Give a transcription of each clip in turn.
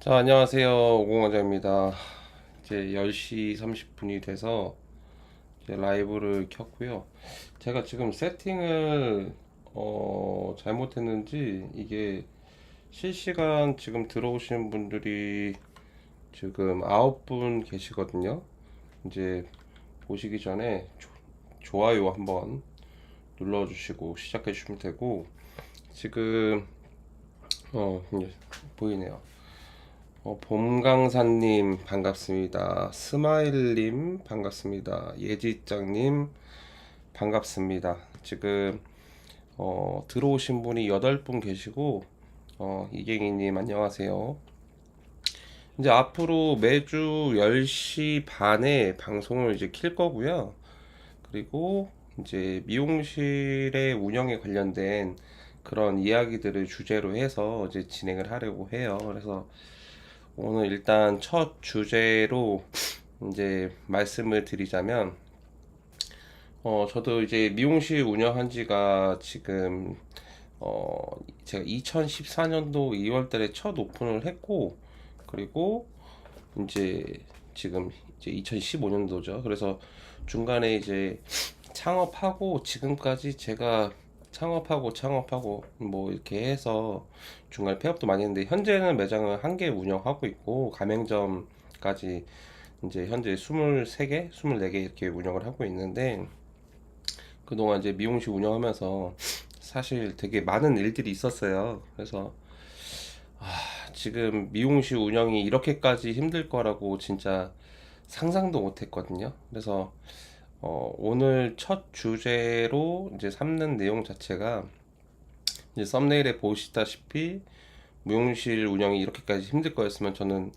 자, 안녕하세요. 오공원장입니다. 이제 10시 30분이 돼서 이제 라이브를 켰고요. 제가 지금 세팅을 잘못했는지 이게 실시간 지금 들어오신 분들이 지금 9분 계시거든요. 이제 보시기 전에 좋아요 한번 눌러주시고 시작해 주시면 되고 지금 이제 보이네요. 봄강산님 반갑습니다. 스마일님 반갑습니다. 예지장님 반갑습니다. 지금 들어오신 분이 8분 계시고 이갱이님 안녕하세요. 이제 앞으로 매주 10시 반에 방송을 이제 킬 거고요. 그리고 이제 미용실의 운영에 관련된 그런 이야기들을 주제로 해서 이제 진행을 하려고 해요. 그래서 오늘 일단 첫 주제로 이제 말씀을 드리자면, 저도 이제 미용실 운영한 지가 지금, 제가 2014년도 2월 달에 첫 오픈을 했고, 그리고 이제 지금 이제 2015년도죠. 그래서 중간에 이제 창업하고 지금까지 제가 창업하고 뭐 이렇게 해서 중간에 폐업도 많이 했는데 현재는 매장을 한 개 운영하고 있고 가맹점까지 이제 현재 23개, 24개 이렇게 운영을 하고 있는데 그동안 이제 미용실 운영하면서 사실 되게 많은 일들이 있었어요. 그래서 지금 미용실 운영이 이렇게까지 힘들 거라고 진짜 상상도 못 했거든요. 그래서 오늘 첫 주제로 이제 삼는 내용 자체가 이제 썸네일에 보시다시피 미용실 운영이 이렇게까지 힘들 거였으면 저는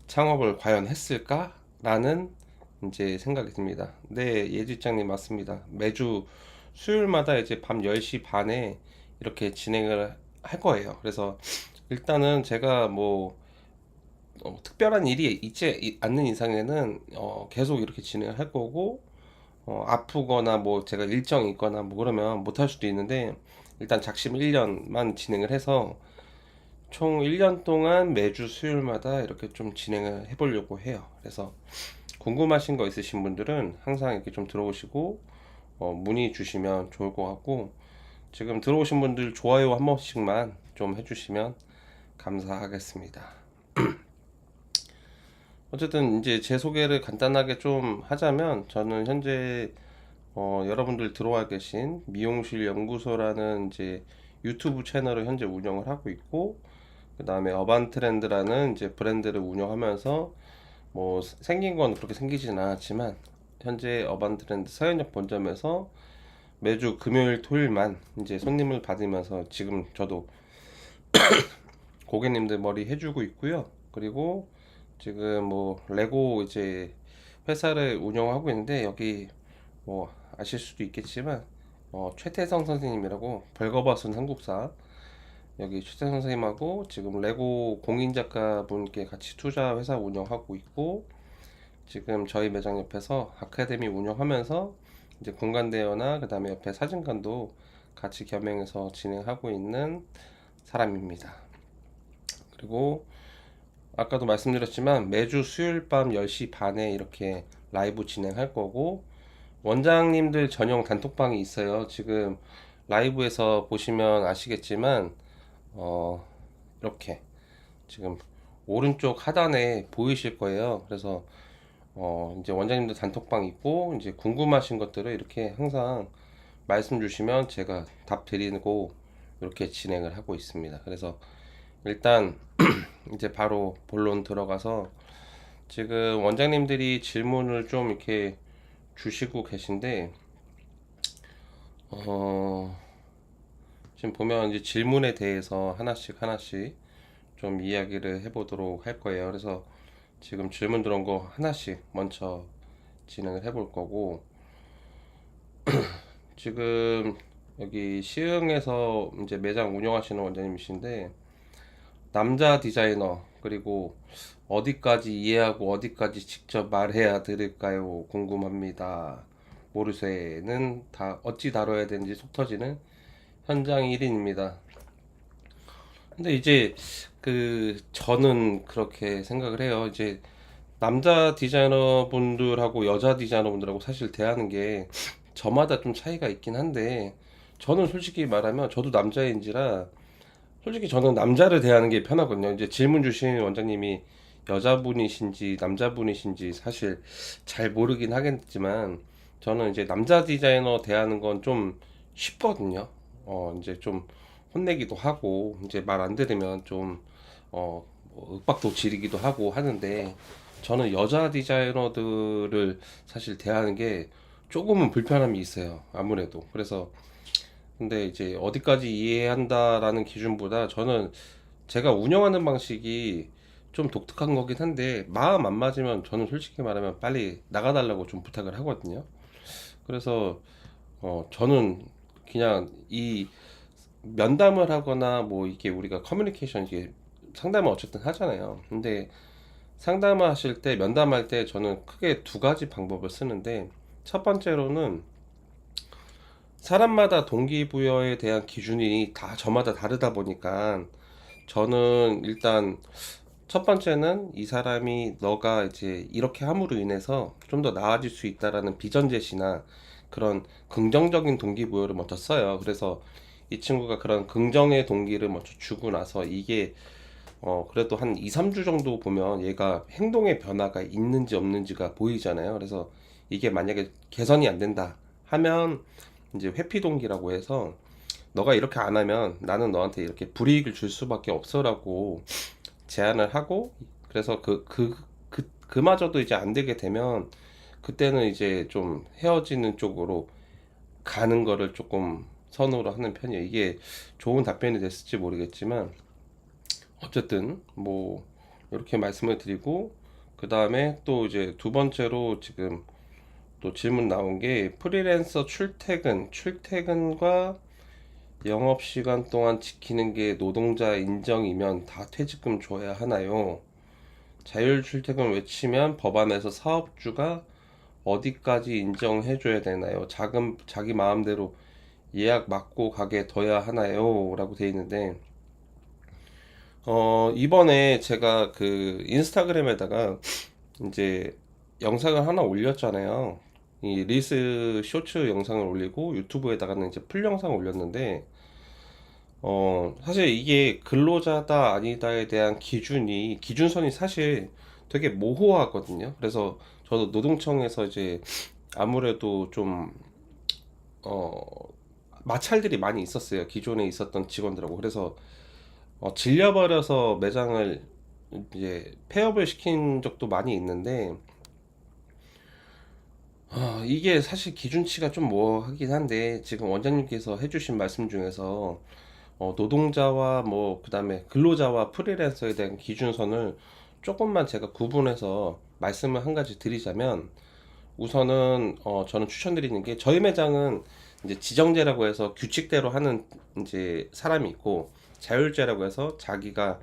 창업을 과연 했을까? 라는 이제 생각이 듭니다. 네, 예지장님 맞습니다. 매주 수요일마다 이제 밤 10시 반에 이렇게 진행을 할 거예요. 그래서 일단은 제가 뭐 특별한 일이 있지 않는 이상에는 계속 이렇게 진행을 할 거고 아프거나 뭐 제가 일정이 있거나 뭐 그러면 못 할 수도 있는데 일단 작심 1년만 진행을 해서 총 1년 동안 매주 수요일마다 이렇게 좀 진행을 해보려고 해요. 그래서 궁금하신 거 있으신 분들은 항상 이렇게 좀 들어오시고 문의 주시면 좋을 것 같고 지금 들어오신 분들 좋아요 한 번씩만 좀 해주시면 감사하겠습니다. 어쨌든 이제 제 소개를 간단하게 좀 하자면 저는 현재 여러분들 들어와 계신 미용실 연구소라는 이제 유튜브 채널을 현재 운영을 하고 있고 그 다음에 어반트렌드라는 이제 브랜드를 운영하면서 뭐 생긴 건 그렇게 생기진 않았지만 현재 어반트렌드 서현역 본점에서 매주 금요일 토요일만 이제 손님을 받으면서 지금 저도 고객님들 머리 해주고 있고요. 그리고 지금 뭐 레고 이제 회사를 운영하고 있는데 여기 뭐 아실 수도 있겠지만 최태성 선생님이라고 벌거벗은 한국사 여기 최태성 선생님하고 지금 레고 공인 작가분께 같이 투자 회사 운영하고 있고 지금 저희 매장 옆에서 아카데미 운영하면서 이제 공간 대여나 그 다음에 옆에 사진관도 같이 겸행해서 진행하고 있는 사람입니다. 그리고 아까도 말씀드렸지만 매주 수요일 밤 10시 반에 이렇게 라이브 진행할 거고 원장님들 전용 단톡방이 있어요. 지금 라이브에서 보시면 아시겠지만 이렇게 지금 오른쪽 하단에 보이실 거예요. 그래서 이제 원장님들 단톡방 있고 이제 궁금하신 것들을 이렇게 항상 말씀 주시면 제가 답 드리고 이렇게 진행을 하고 있습니다. 그래서 일단 이제 바로 본론 들어가서 지금 원장님들이 질문을 좀 이렇게 주시고 계신데 어, 지금 보면 이제 질문에 대해서 하나씩 하나씩 좀 이야기를 해보도록 할 거예요. 그래서 지금 질문 들어온 거 하나씩 먼저 진행을 해볼 거고 지금 여기 시흥에서 이제 매장 운영하시는 원장님이신데 남자 디자이너 그리고 어디까지 이해하고 어디까지 직접 말해야 들을까요? 궁금합니다. 모르쇠는 다 어찌 다뤄야 되는지 속 터지는 현장 1인입니다. 근데 이제 저는 그렇게 생각을 해요. 이제 남자 디자이너 분들하고 여자 디자이너 분들하고 사실 대하는 게 저마다 좀 차이가 있긴 한데, 저는 솔직히 말하면 저도 남자인지라 솔직히 저는 남자를 대하는 게 편하거든요. 이제 질문 주신 원장님이 여자분이신지 남자분이신지 사실 잘 모르긴 하겠지만, 저는 이제 남자 디자이너 대하는 건 좀 쉽거든요. 이제 좀 혼내기도 하고, 이제 말 안 들으면 좀, 뭐 윽박도 지르기도 하고 하는데, 저는 여자 디자이너들을 사실 대하는 게 조금은 불편함이 있어요. 아무래도. 그래서 근데 이제 어디까지 이해한다라는 기준보다 저는 제가 운영하는 방식이 좀 독특한 거긴 한데, 마음 안 맞으면 저는 솔직히 말하면 빨리 나가달라고 좀 부탁을 하거든요. 그래서 저는 그냥 이 면담을 하거나 뭐 이게 우리가 커뮤니케이션 이게 상담을 어쨌든 하잖아요. 근데 상담을 하실 때 면담할 때 저는 크게 두 가지 방법을 쓰는데, 첫 번째로는 사람마다 동기부여에 대한 기준이 다 저마다 다르다 보니까, 저는 일단 첫 번째는 이 사람이 너가 이제 이렇게 함으로 인해서 좀 더 나아질 수 있다라는 비전 제시나 그런 긍정적인 동기부여를 먼저 써요. 그래서 이 친구가 그런 긍정의 동기를 먼저 주고 나서, 이게 그래도 한 2, 3주 정도 보면 얘가 행동의 변화가 있는지 없는지가 보이잖아요. 그래서 이게 만약에 개선이 안 된다 하면, 이제 회피 동기라고 해서 너가 이렇게 안 하면 나는 너한테 이렇게 불이익을 줄 수밖에 없어라고 제안을 하고, 그래서 그마저도 이제 안 되게 되면 그때는 이제 좀 헤어지는 쪽으로 가는 거를 조금 선호를 하는 편이에요. 이게 좋은 답변이 됐을지 모르겠지만, 어쨌든 뭐 이렇게 말씀을 드리고, 그 다음에 또 이제 두 번째로 지금 또 질문 나온 게, 프리랜서 출퇴근과 영업시간 동안 지키는 게 노동자 인정이면 다 퇴직금 줘야 하나요? 자율 출퇴근 외치면 법안에서 사업주가 어디까지 인정해줘야 되나요? 자기 마음대로 예약 맞고 가게 둬야 하나요? 라고 돼 있는데, 이번에 제가 그 인스타그램에다가 이제 영상을 하나 올렸잖아요. 이 릴스 쇼츠 영상을 올리고 유튜브에다가는 이제 풀 영상을 올렸는데, 사실 이게 근로자다 아니다에 대한 기준선이 사실 되게 모호하거든요. 그래서 저도 노동청에서 이제 아무래도 좀, 어, 마찰들이 많이 있었어요. 기존에 있었던 직원들하고. 그래서 질려버려서 매장을 이제 폐업을 시킨 적도 많이 있는데, 이게 사실 기준치가 좀 뭐하긴 한데, 지금 원장님께서 해주신 말씀 중에서 노동자와 뭐 그다음에 근로자와 프리랜서에 대한 기준선을 조금만 제가 구분해서 말씀을 한 가지 드리자면, 우선은 저는 추천드리는 게, 저희 매장은 이제 지정제라고 해서 규칙대로 하는 이제 사람이 있고, 자율제라고 해서 자기가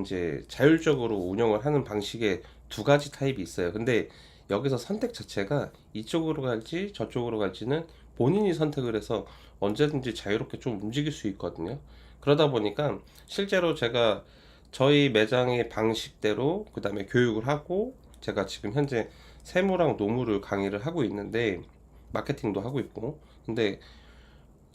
이제 자율적으로 운영을 하는 방식의 두 가지 타입이 있어요. 근데 여기서 선택 자체가 이쪽으로 갈지 저쪽으로 갈지는 본인이 선택을 해서 언제든지 자유롭게 좀 움직일 수 있거든요. 그러다 보니까 실제로 제가 저희 매장의 방식대로 그 다음에 교육을 하고, 제가 지금 현재 세무랑 노무를 강의를 하고 있는데, 마케팅도 하고 있고. 근데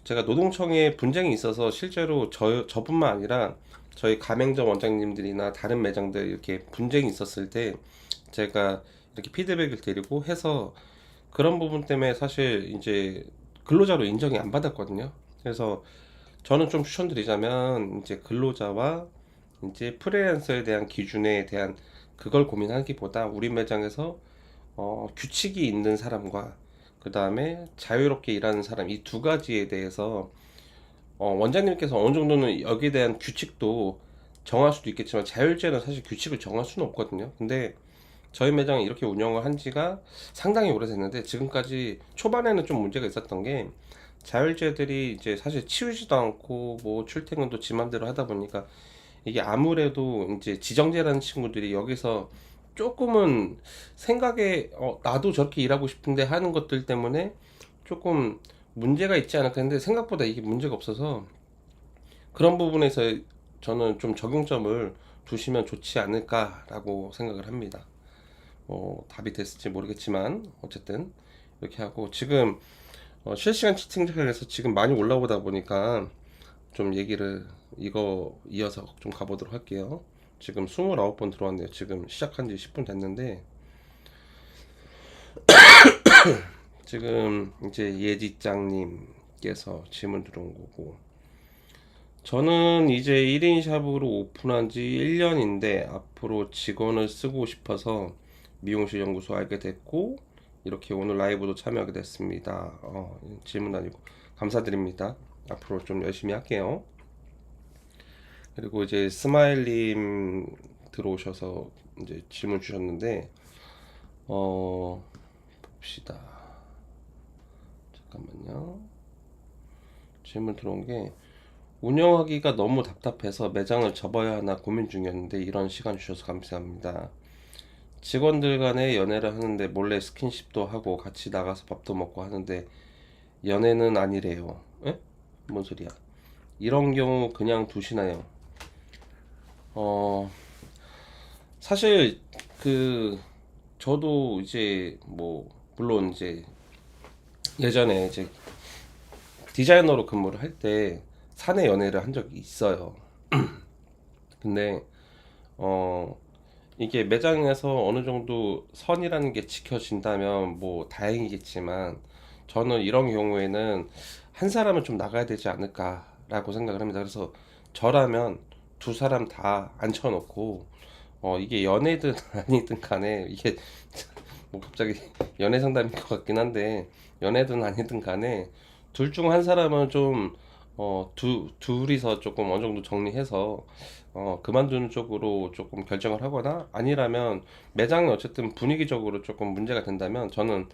제가 노동청에 분쟁이 있어서 실제로 저뿐만 아니라 저희 가맹점 원장님들이나 다른 매장들 이렇게 분쟁이 있었을 때 제가 이렇게 피드백을 드리고 해서, 그런 부분 때문에 사실 이제 근로자로 인정이 안 받았거든요. 그래서 저는 좀 추천드리자면, 이제 근로자와 이제 프리랜서에 대한 기준에 대한 그걸 고민하기보다, 우리 매장에서 규칙이 있는 사람과 그 다음에 자유롭게 일하는 사람, 이 두 가지에 대해서 원장님께서 어느 정도는 여기에 대한 규칙도 정할 수도 있겠지만, 자율제는 사실 규칙을 정할 수는 없거든요. 근데 저희 매장이 이렇게 운영을 한 지가 상당히 오래됐는데, 지금까지 초반에는 좀 문제가 있었던 게, 자율제들이 이제 사실 치우지도 않고 뭐 출퇴근도 지 맘대로 하다 보니까, 이게 아무래도 이제 지정제라는 친구들이 여기서 조금은 생각에 나도 저렇게 일하고 싶은데 하는 것들 때문에 조금 문제가 있지 않을까 했는데, 생각보다 이게 문제가 없어서 그런 부분에서 저는 좀 적용점을 두시면 좋지 않을까라고 생각을 합니다. 답이 됐을지 모르겠지만 어쨌든 이렇게 하고 지금 실시간 채팅창에서 지금 많이 올라오다 보니까 좀 얘기를 이거 이어서 좀 가보도록 할게요. 지금 29번 들어왔네요. 지금 시작한 지 10분 됐는데 지금 이제 예지짱님께서 질문 들어온 거고, 저는 이제 1인 샵으로 오픈한 지 1년인데 앞으로 직원을 쓰고 싶어서 미용실 연구소 알게 됐고 이렇게 오늘 라이브도 참여하게 됐습니다. 질문 아니고 감사드립니다. 앞으로 좀 열심히 할게요. 그리고 이제 스마일님 들어오셔서 이제 질문 주셨는데 봅시다. 잠깐만요. 질문 들어온 게, 운영하기가 너무 답답해서 매장을 접어야 하나 고민 중이었는데 이런 시간 주셔서 감사합니다. 직원들 간에 연애를 하는데 몰래 스킨십도 하고 같이 나가서 밥도 먹고 하는데 연애는 아니래요. 에? 뭔 소리야? 이런 경우 그냥 두시나요? 어, 사실 그 저도 이제 뭐 물론 이제 예전에 이제 디자이너로 근무를 할 때 사내 연애를 한 적이 있어요. 근데 어 이게 매장에서 어느 정도 선이라는 게 지켜진다면 뭐 다행이겠지만 저는 이런 경우에는 한 사람은 좀 나가야 되지 않을까라고 생각을 합니다. 그래서 저라면 두 사람 다 앉혀놓고 이게 연애든 아니든 간에 이게 뭐 갑자기 연애 상담인 것 같긴 한데 연애든 아니든 간에 둘 중 한 사람은 좀 둘이서 조금 어느 정도 정리해서 그만두는 쪽으로 조금 결정을 하거나, 아니라면 매장이 어쨌든 분위기적으로 조금 문제가 된다면 저는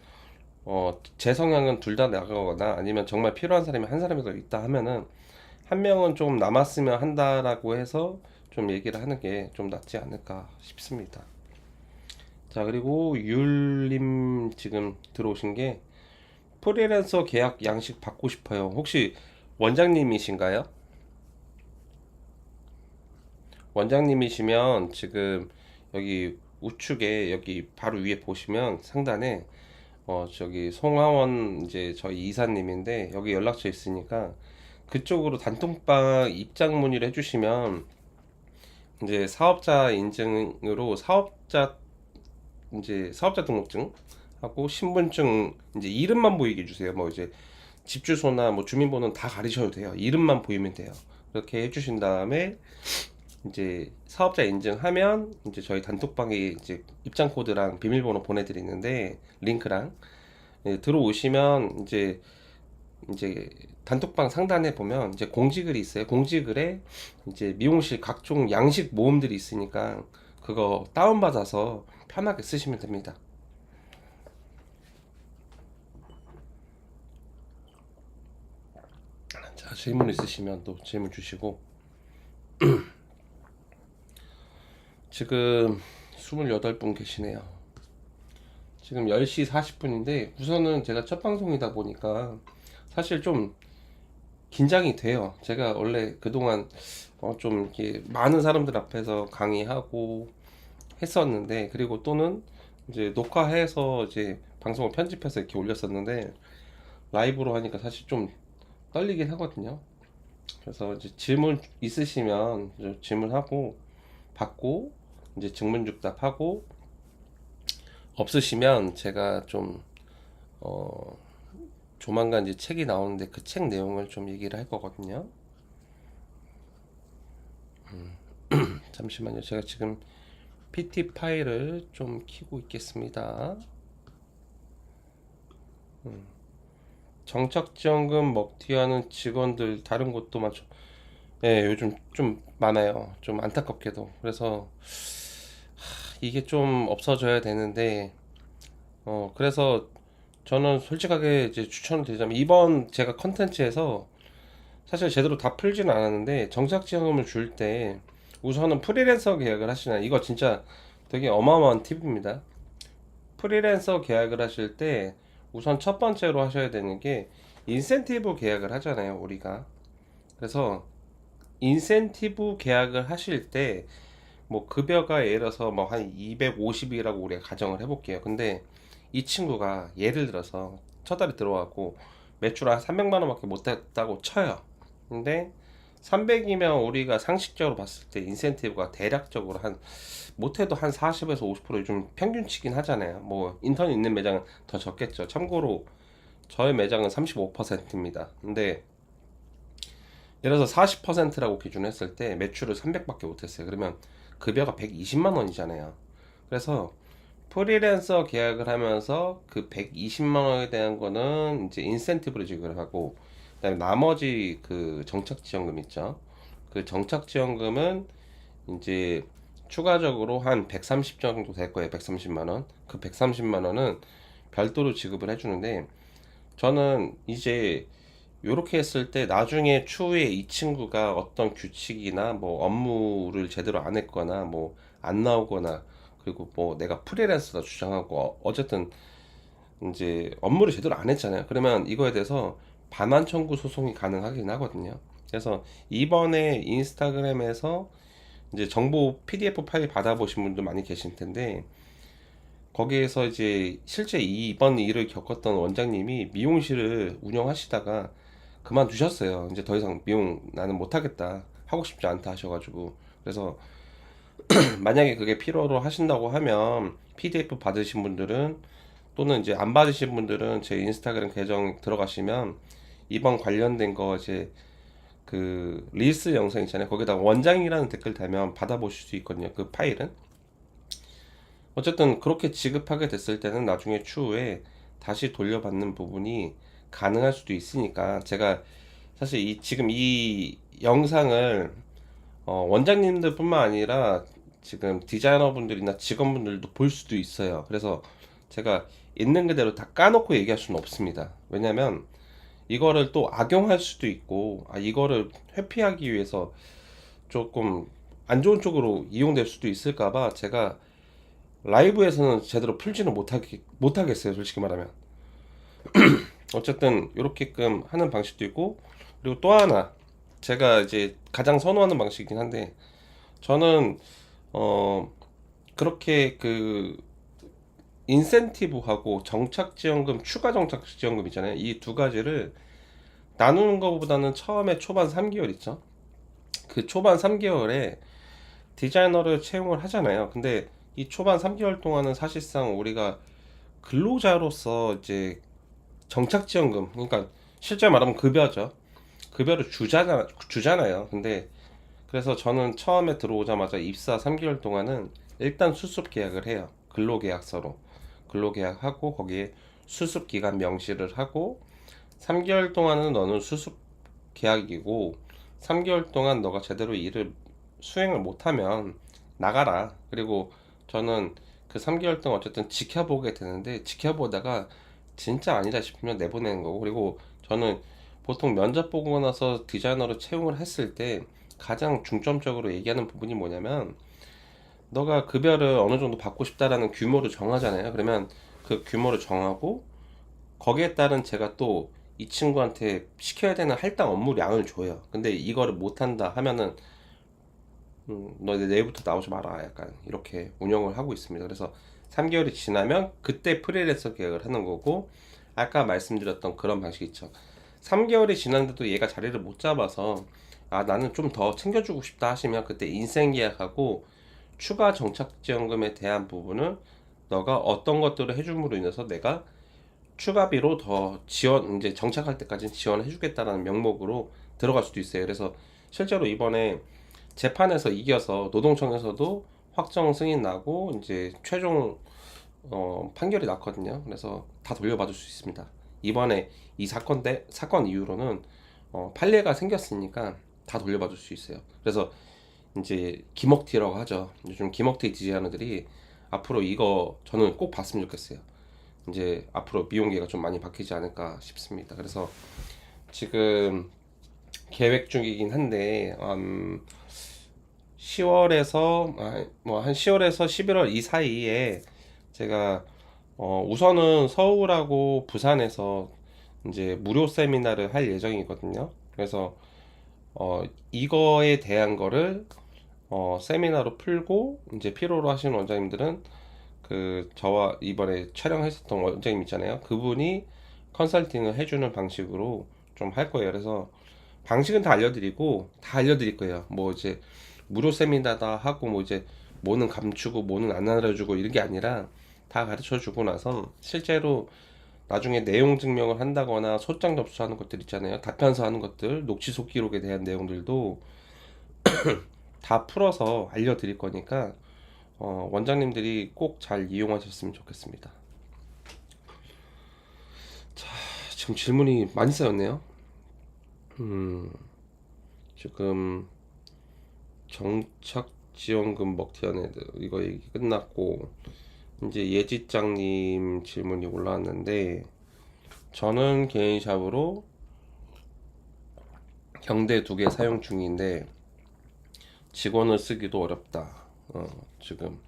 제 성향은 둘 다 나가거나, 아니면 정말 필요한 사람이 한 사람이라도 있다 하면은 한 명은 좀 남았으면 한다라고 해서 좀 얘기를 하는 게 좀 낫지 않을까 싶습니다. 자, 그리고 율님 지금 들어오신 게, 프리랜서 계약 양식 받고 싶어요. 혹시 원장님이신가요? 원장님이시면 지금 여기 우측에 여기 바로 위에 보시면 상단에 저기 송하원 이제 저희 이사님인데 여기 연락처 있으니까 그쪽으로 단톡방 입장 문의를 해주시면 이제 사업자 인증으로 사업자 등록증 하고 신분증 이제 이름만 보이게 해주세요. 뭐 이제 집 주소나 뭐 주민번호는 다 가리셔도 돼요. 이름만 보이면 돼요. 그렇게 해주신 다음에 이제 사업자 인증하면 이제 저희 단톡방에 이제 입장 코드랑 비밀번호 보내드리는데 링크랑 들어오시면 이제 단톡방 상단에 보면 이제 공지글이 있어요. 공지글에 이제 미용실 각종 양식 모음들이 있으니까 그거 다운받아서 편하게 쓰시면 됩니다. 자, 질문 있으시면 또 질문 주시고, 지금 28분 계시네요. 지금 10시 40분인데 우선은 제가 첫 방송이다 보니까 사실 좀 긴장이 돼요. 제가 원래 그동안 좀 이렇게 많은 사람들 앞에서 강의하고 했었는데, 그리고 또는 이제 녹화해서 이제 방송을 편집해서 이렇게 올렸었는데 라이브로 하니까 사실 좀 떨리긴 하거든요. 그래서 이제 질문 있으시면 이제 질문하고 받고 이제 증문즉답하고, 없으시면 제가 좀 조만간 이제 책이 나오는데 그 책 내용을 좀 얘기를 할 거거든요. 잠시만요. 제가 지금 PT 파일을 좀 키고 있겠습니다. 정착지원금 먹튀하는 직원들 다른 곳도 많죠. 예, 요즘 좀 많아요. 좀 안타깝게도. 그래서 이게 좀 없어져야 되는데 그래서 저는 솔직하게 이제 추천을 드리자면 이번 제가 컨텐츠에서 사실 제대로 다 풀지는 않았는데, 정착지원금을 줄 때 우선은 프리랜서 계약을 하시나, 이거 진짜 되게 어마어마한 팁입니다. 프리랜서 계약을 하실 때 우선 첫 번째로 하셔야 되는 게 인센티브 계약을 하잖아요, 우리가. 그래서 인센티브 계약을 하실 때 뭐 급여가 예를 들어서 뭐 한 250이라고 우리가 가정을 해볼게요. 근데 이 친구가 예를 들어서 첫 달에 들어왔고 매출 한 300만 원밖에 못 했다고 쳐요. 근데 300이면 우리가 상식적으로 봤을 때 인센티브가 대략적으로 한 못해도 한 40에서 50% 요즘 평균치긴 하잖아요. 뭐 인턴 있는 매장은 더 적겠죠. 참고로 저의 매장은 35%입니다. 근데 예를 들어서 40%라고 기준했을 때 매출을 300밖에 못했어요. 그러면 급여가 120만 원이잖아요. 그래서 프리랜서 계약을 하면서 그 120만 원에 대한 거는 이제 인센티브를 지급을 하고, 그다음에 나머지 그 정착 지원금 있죠. 그 정착 지원금은 이제 추가적으로 한 130 정도 될 거예요. 130만 원. 그 130만 원은 별도로 지급을 해주는데, 저는 이제 요렇게 했을 때 나중에 추후에 이 친구가 어떤 규칙이나 뭐 업무를 제대로 안 했거나 뭐 안 나오거나, 그리고 뭐 내가 프리랜서다 주장하고 어쨌든 이제 업무를 제대로 안 했잖아요. 그러면 이거에 대해서 반환 청구 소송이 가능하긴 하거든요. 그래서 이번에 인스타그램에서 이제 정보 PDF 파일 받아보신 분도 많이 계실 텐데, 거기에서 이제 실제 이번 일을 겪었던 원장님이 미용실을 운영하시다가 그만두셨어요. 이제 더 이상 미용 나는 못하겠다, 하고 싶지 않다 하셔가지고. 그래서 만약에 그게 필요로 하신다고 하면 PDF 받으신 분들은, 또는 이제 안 받으신 분들은 제 인스타그램 계정 들어가시면 이번 관련된 거 이제 그 릴스 영상 있잖아요. 거기다 원장이라는 댓글 달면 받아보실 수 있거든요. 그 파일은. 어쨌든 그렇게 지급하게 됐을 때는 나중에 추후에 다시 돌려받는 부분이 가능할 수도 있으니까, 제가 사실 이 지금 이 영상을 원장님들 뿐만 아니라 지금 디자이너분들이나 직원분들도 볼 수도 있어요. 그래서 제가 있는 그대로 다 까놓고 얘기할 수는 없습니다. 왜냐면 이거를 또 악용할 수도 있고, 이거를 회피하기 위해서 조금 안 좋은 쪽으로 이용될 수도 있을까봐 제가 라이브에서는 제대로 풀지는 못하겠어요, 솔직히 말하면. 어쨌든 이렇게끔 하는 방식도 있고, 그리고 또 하나 제가 이제 가장 선호하는 방식이긴 한데, 저는 어 그렇게 그 인센티브하고 정착지원금, 추가 정착지원금 있잖아요. 이 두 가지를 나누는 것보다는 처음에 초반 3개월 있죠. 그 초반 3개월에 디자이너를 채용을 하잖아요. 근데 이 초반 3개월 동안은 사실상 우리가 근로자로서 이제 정착지원금, 그러니까 실제 말하면 급여죠. 급여를 주잖아요. 근데 그래서 저는 처음에 들어오자마자 입사 3개월 동안은 일단 수습 계약을 해요. 근로계약서로 근로계약하고 거기에 수습 기간 명시를 하고, 3개월 동안은 너는 수습 계약이고 3개월 동안 너가 제대로 일을 수행을 못하면 나가라. 그리고 저는 그 3개월 동안 어쨌든 지켜보게 되는데, 지켜보다가 진짜 아니다 싶으면 내보내는 거고. 그리고 저는 보통 면접 보고 나서 디자이너로 채용을 했을 때 가장 중점적으로 얘기하는 부분이 뭐냐면, 너가 급여를 어느 정도 받고 싶다라는 규모를 정하잖아요. 그러면 그 규모를 정하고 거기에 따른 제가 또 이 친구한테 시켜야 되는 할당 업무량을 줘요. 근데 이거를 못한다 하면은 너 이제 내일부터 나오지 마라, 약간 이렇게 운영을 하고 있습니다. 그래서 3개월이 지나면 그때 프리랜서 계약을 하는 거고, 아까 말씀드렸던 그런 방식 있죠. 3개월이 지났는데도 얘가 자리를 못 잡아서 나는 좀 더 챙겨주고 싶다 하시면 그때 인생 계약하고, 추가 정착지원금에 대한 부분은 너가 어떤 것들을 해줌으로 인해서 내가 추가비로 더 지원, 이제 정착할 때까지 지원해 주겠다라는 명목으로 들어갈 수도 있어요. 그래서 실제로 이번에 재판에서 이겨서 노동청에서도 확정 승인 나고 이제 최종 판결이 났거든요. 그래서 다 돌려받을 수 있습니다. 이번에 이 사건 이후로는 판례가 생겼으니까 다 돌려받을 수 있어요. 그래서 이제 기먹튀라고 하죠. 요즘 기먹튀 디자이너들이 앞으로 이거 저는 꼭 봤으면 좋겠어요. 이제 앞으로 미용계가 좀 많이 바뀌지 않을까 싶습니다. 그래서 지금 계획 중이긴 한데 10월에서 뭐 한 10월에서 11월 이 사이에 제가 우선은 서울하고 부산에서 이제 무료 세미나를 할 예정이거든요. 그래서 이거에 대한 거를 세미나로 풀고 이제 필요로 하시는 원장님들은 그 저와 이번에 촬영했었던 원장님 있잖아요. 그분이 컨설팅을 해주는 방식으로 좀 할 거예요. 그래서 방식은 다 알려드리고 다 알려드릴 거예요. 뭐 이제 무료 세미나다 하고 뭐 이제 뭐는 감추고 뭐는 안 알려주고 이런 게 아니라 다 가르쳐 주고 나서 실제로 나중에 내용 증명을 한다거나 소장 접수하는 것들 있잖아요. 답변서 하는 것들, 녹취록 기록에 대한 내용들도 다 풀어서 알려드릴 거니까 원장님들이 꼭 잘 이용하셨으면 좋겠습니다. 자, 지금 질문이 많이 쌓였네요. 지금 정착지원금 먹튀한 애들 이거 얘기 끝났고 이제 예지장님 질문이 올라왔는데 저는 개인샵으로 경대 2개 사용 중인데 직원을 쓰기도 어렵다. 지금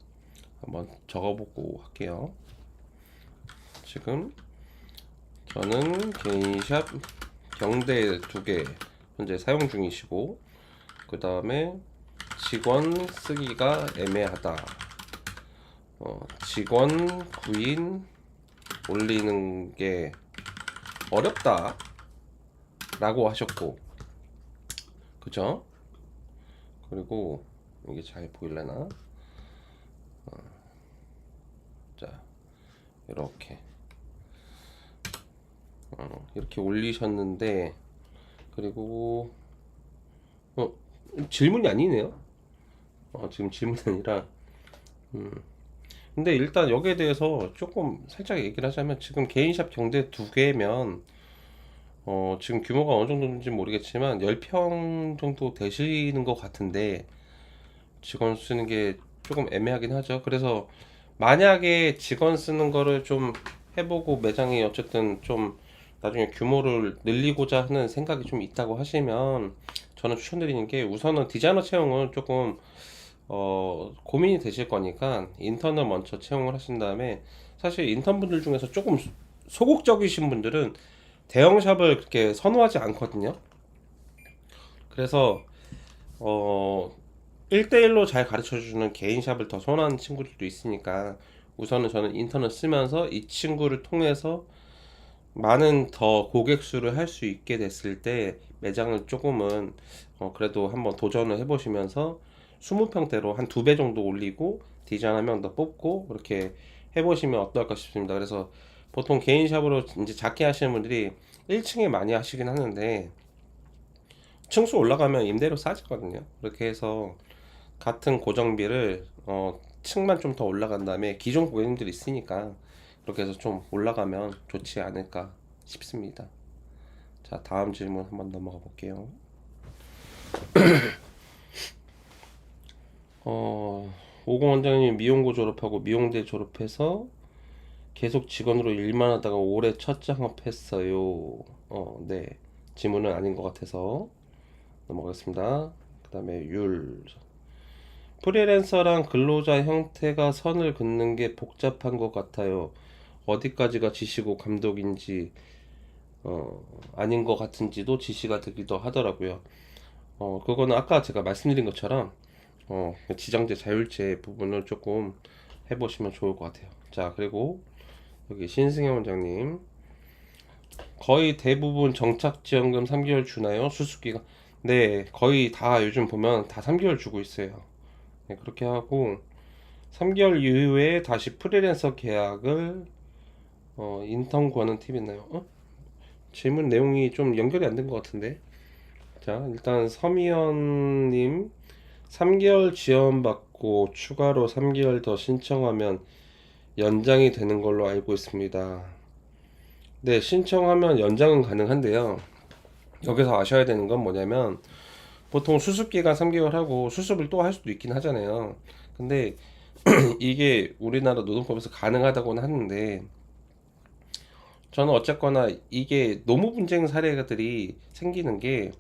한번 적어보고 할게요. 지금 저는 개인샵 경대 2개 현재 사용 중이시고 그 다음에 직원 쓰기가 애매하다. 직원 구인 올리는 게 어렵다 라고 하셨고 그죠? 그리고 이게 잘 보일래나? 자 이렇게 이렇게 올리셨는데 그리고 질문이 아니네요. 지금 질문이 아니라 근데 일단 여기에 대해서 조금 살짝 얘기를 하자면 지금 개인샵 경대 2개면 지금 규모가 어느 정도인지 모르겠지만 10평 정도 되시는 것 같은데 직원 쓰는 게 조금 애매하긴 하죠. 그래서 만약에 직원 쓰는 거를 좀 해보고 매장이 어쨌든 좀 나중에 규모를 늘리고자 하는 생각이 좀 있다고 하시면 저는 추천드리는 게 우선은 디자이너 채용은 조금 고민이 되실 거니까 인턴을 먼저 채용을 하신 다음에 사실 인턴분들 중에서 조금 소극적이신 분들은 대형샵을 그렇게 선호하지 않거든요. 그래서 어 1대1로 잘 가르쳐주는 개인샵을 더 선호하는 친구들도 있으니까 우선은 저는 인턴을 쓰면서 이 친구를 통해서 많은 더 고객 수를 할 수 있게 됐을 때 매장을 조금은 그래도 한번 도전을 해보시면서 20평대로 한 2배 정도 올리고 디자인 한 명 더 뽑고 그렇게 해보시면 어떨까 싶습니다. 그래서 보통 개인샵으로 이제 작게 하시는 분들이 1층에 많이 하시긴 하는데 층수 올라가면 임대료 싸지거든요. 그렇게 해서 같은 고정비를 층만 좀 더 올라간 다음에 기존 고객님들이 있으니까 그렇게 해서 좀 올라가면 좋지 않을까 싶습니다. 자, 다음 질문 한번 넘어가 볼게요. 오공 원장님 미용고 졸업하고 미용대 졸업해서 계속 직원으로 일만 하다가 올해 첫 창업했어요. 네. 질문은 아닌 것 같아서 넘어가겠습니다. 그 다음에 프리랜서랑 근로자 형태가 선을 긋는 게 복잡한 것 같아요. 어디까지가 지시고 감독인지 아닌 것 같은지도 지시가 되기도 하더라고요. 그거는 아까 제가 말씀드린 것처럼 지정제 자율제 부분을 조금 해보시면 좋을 것 같아요. 자, 그리고 여기 신승현 원장님 거의 대부분 정착지원금 3개월 주나요? 수습기가 네, 거의 다 요즘 보면 다 3개월 주고 있어요. 네, 그렇게 하고 3개월 이후에 다시 프리랜서 계약을 인턴 구하는 팁 있나요? 질문 내용이 좀 연결이 안 된 것 같은데. 자, 일단 서미연님 3개월 지원받고 추가로 3개월 더 신청하면 연장이 되는 걸로 알고 있습니다. 네, 신청하면 연장은 가능한데요. 여기서 아셔야 되는 건 뭐냐면 보통 수습기간 3개월 하고 수습을 또 할 수도 있긴 하잖아요. 근데 이게 우리나라 노동법에서 가능하다고는 하는데 저는 어쨌거나 이게 노무 분쟁 사례들이 생기는 게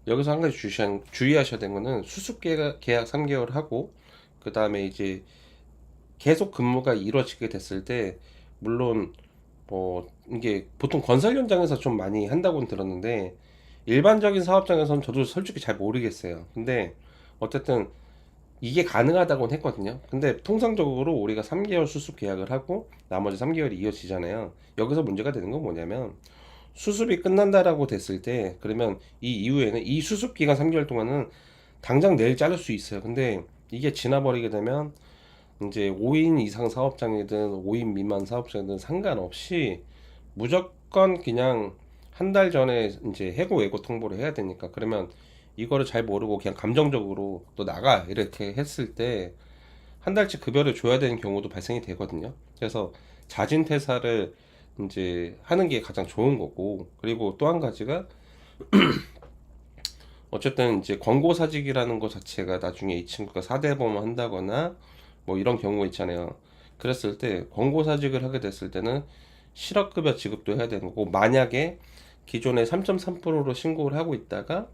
여기서 한 가지 주의하셔야 되는 거는 수습 계약 3개월 하고 그 다음에 이제 계속 근무가 이루어지게 됐을 때 물론 이게 보통 건설 현장에서 좀 많이 한다고는 들었는데 일반적인 사업장에서는 저도 솔직히 잘 모르겠어요. 근데 어쨌든 이게 가능하다고는 했거든요. 근데 통상적으로 우리가 3개월 수습 계약을 하고 나머지 3개월이 이어지잖아요. 여기서 문제가 되는 건 뭐냐면 수습이 끝난다라고 됐을 때 그러면 이 이후에는 이 수습 기간 3개월 동안은 당장 내일 자를 수 있어요. 근데 이게 지나버리게 되면 이제 5인 이상 사업장이든 5인 미만 사업장이든 상관없이 무조건 그냥 한 달 전에 이제 해고 예고 통보를 해야 되니까 그러면 이거를 잘 모르고 그냥 감정적으로 너 나가 이렇게 했을 때 한 달치 급여를 줘야 되는 경우도 발생이 되거든요. 그래서 자진 퇴사를 이제 하는 게 가장 좋은 거고, 그리고 또 한 가지가 어쨌든 이제 권고사직이라는 거 자체가 나중에 이 친구가 사대보험을 한다거나 뭐 이런 경우가 있잖아요. 그랬을 때 권고사직을 하게 됐을 때는 실업급여 지급도 해야 되는 거고, 만약에 기존에 3.3%로 신고를 하고 있다가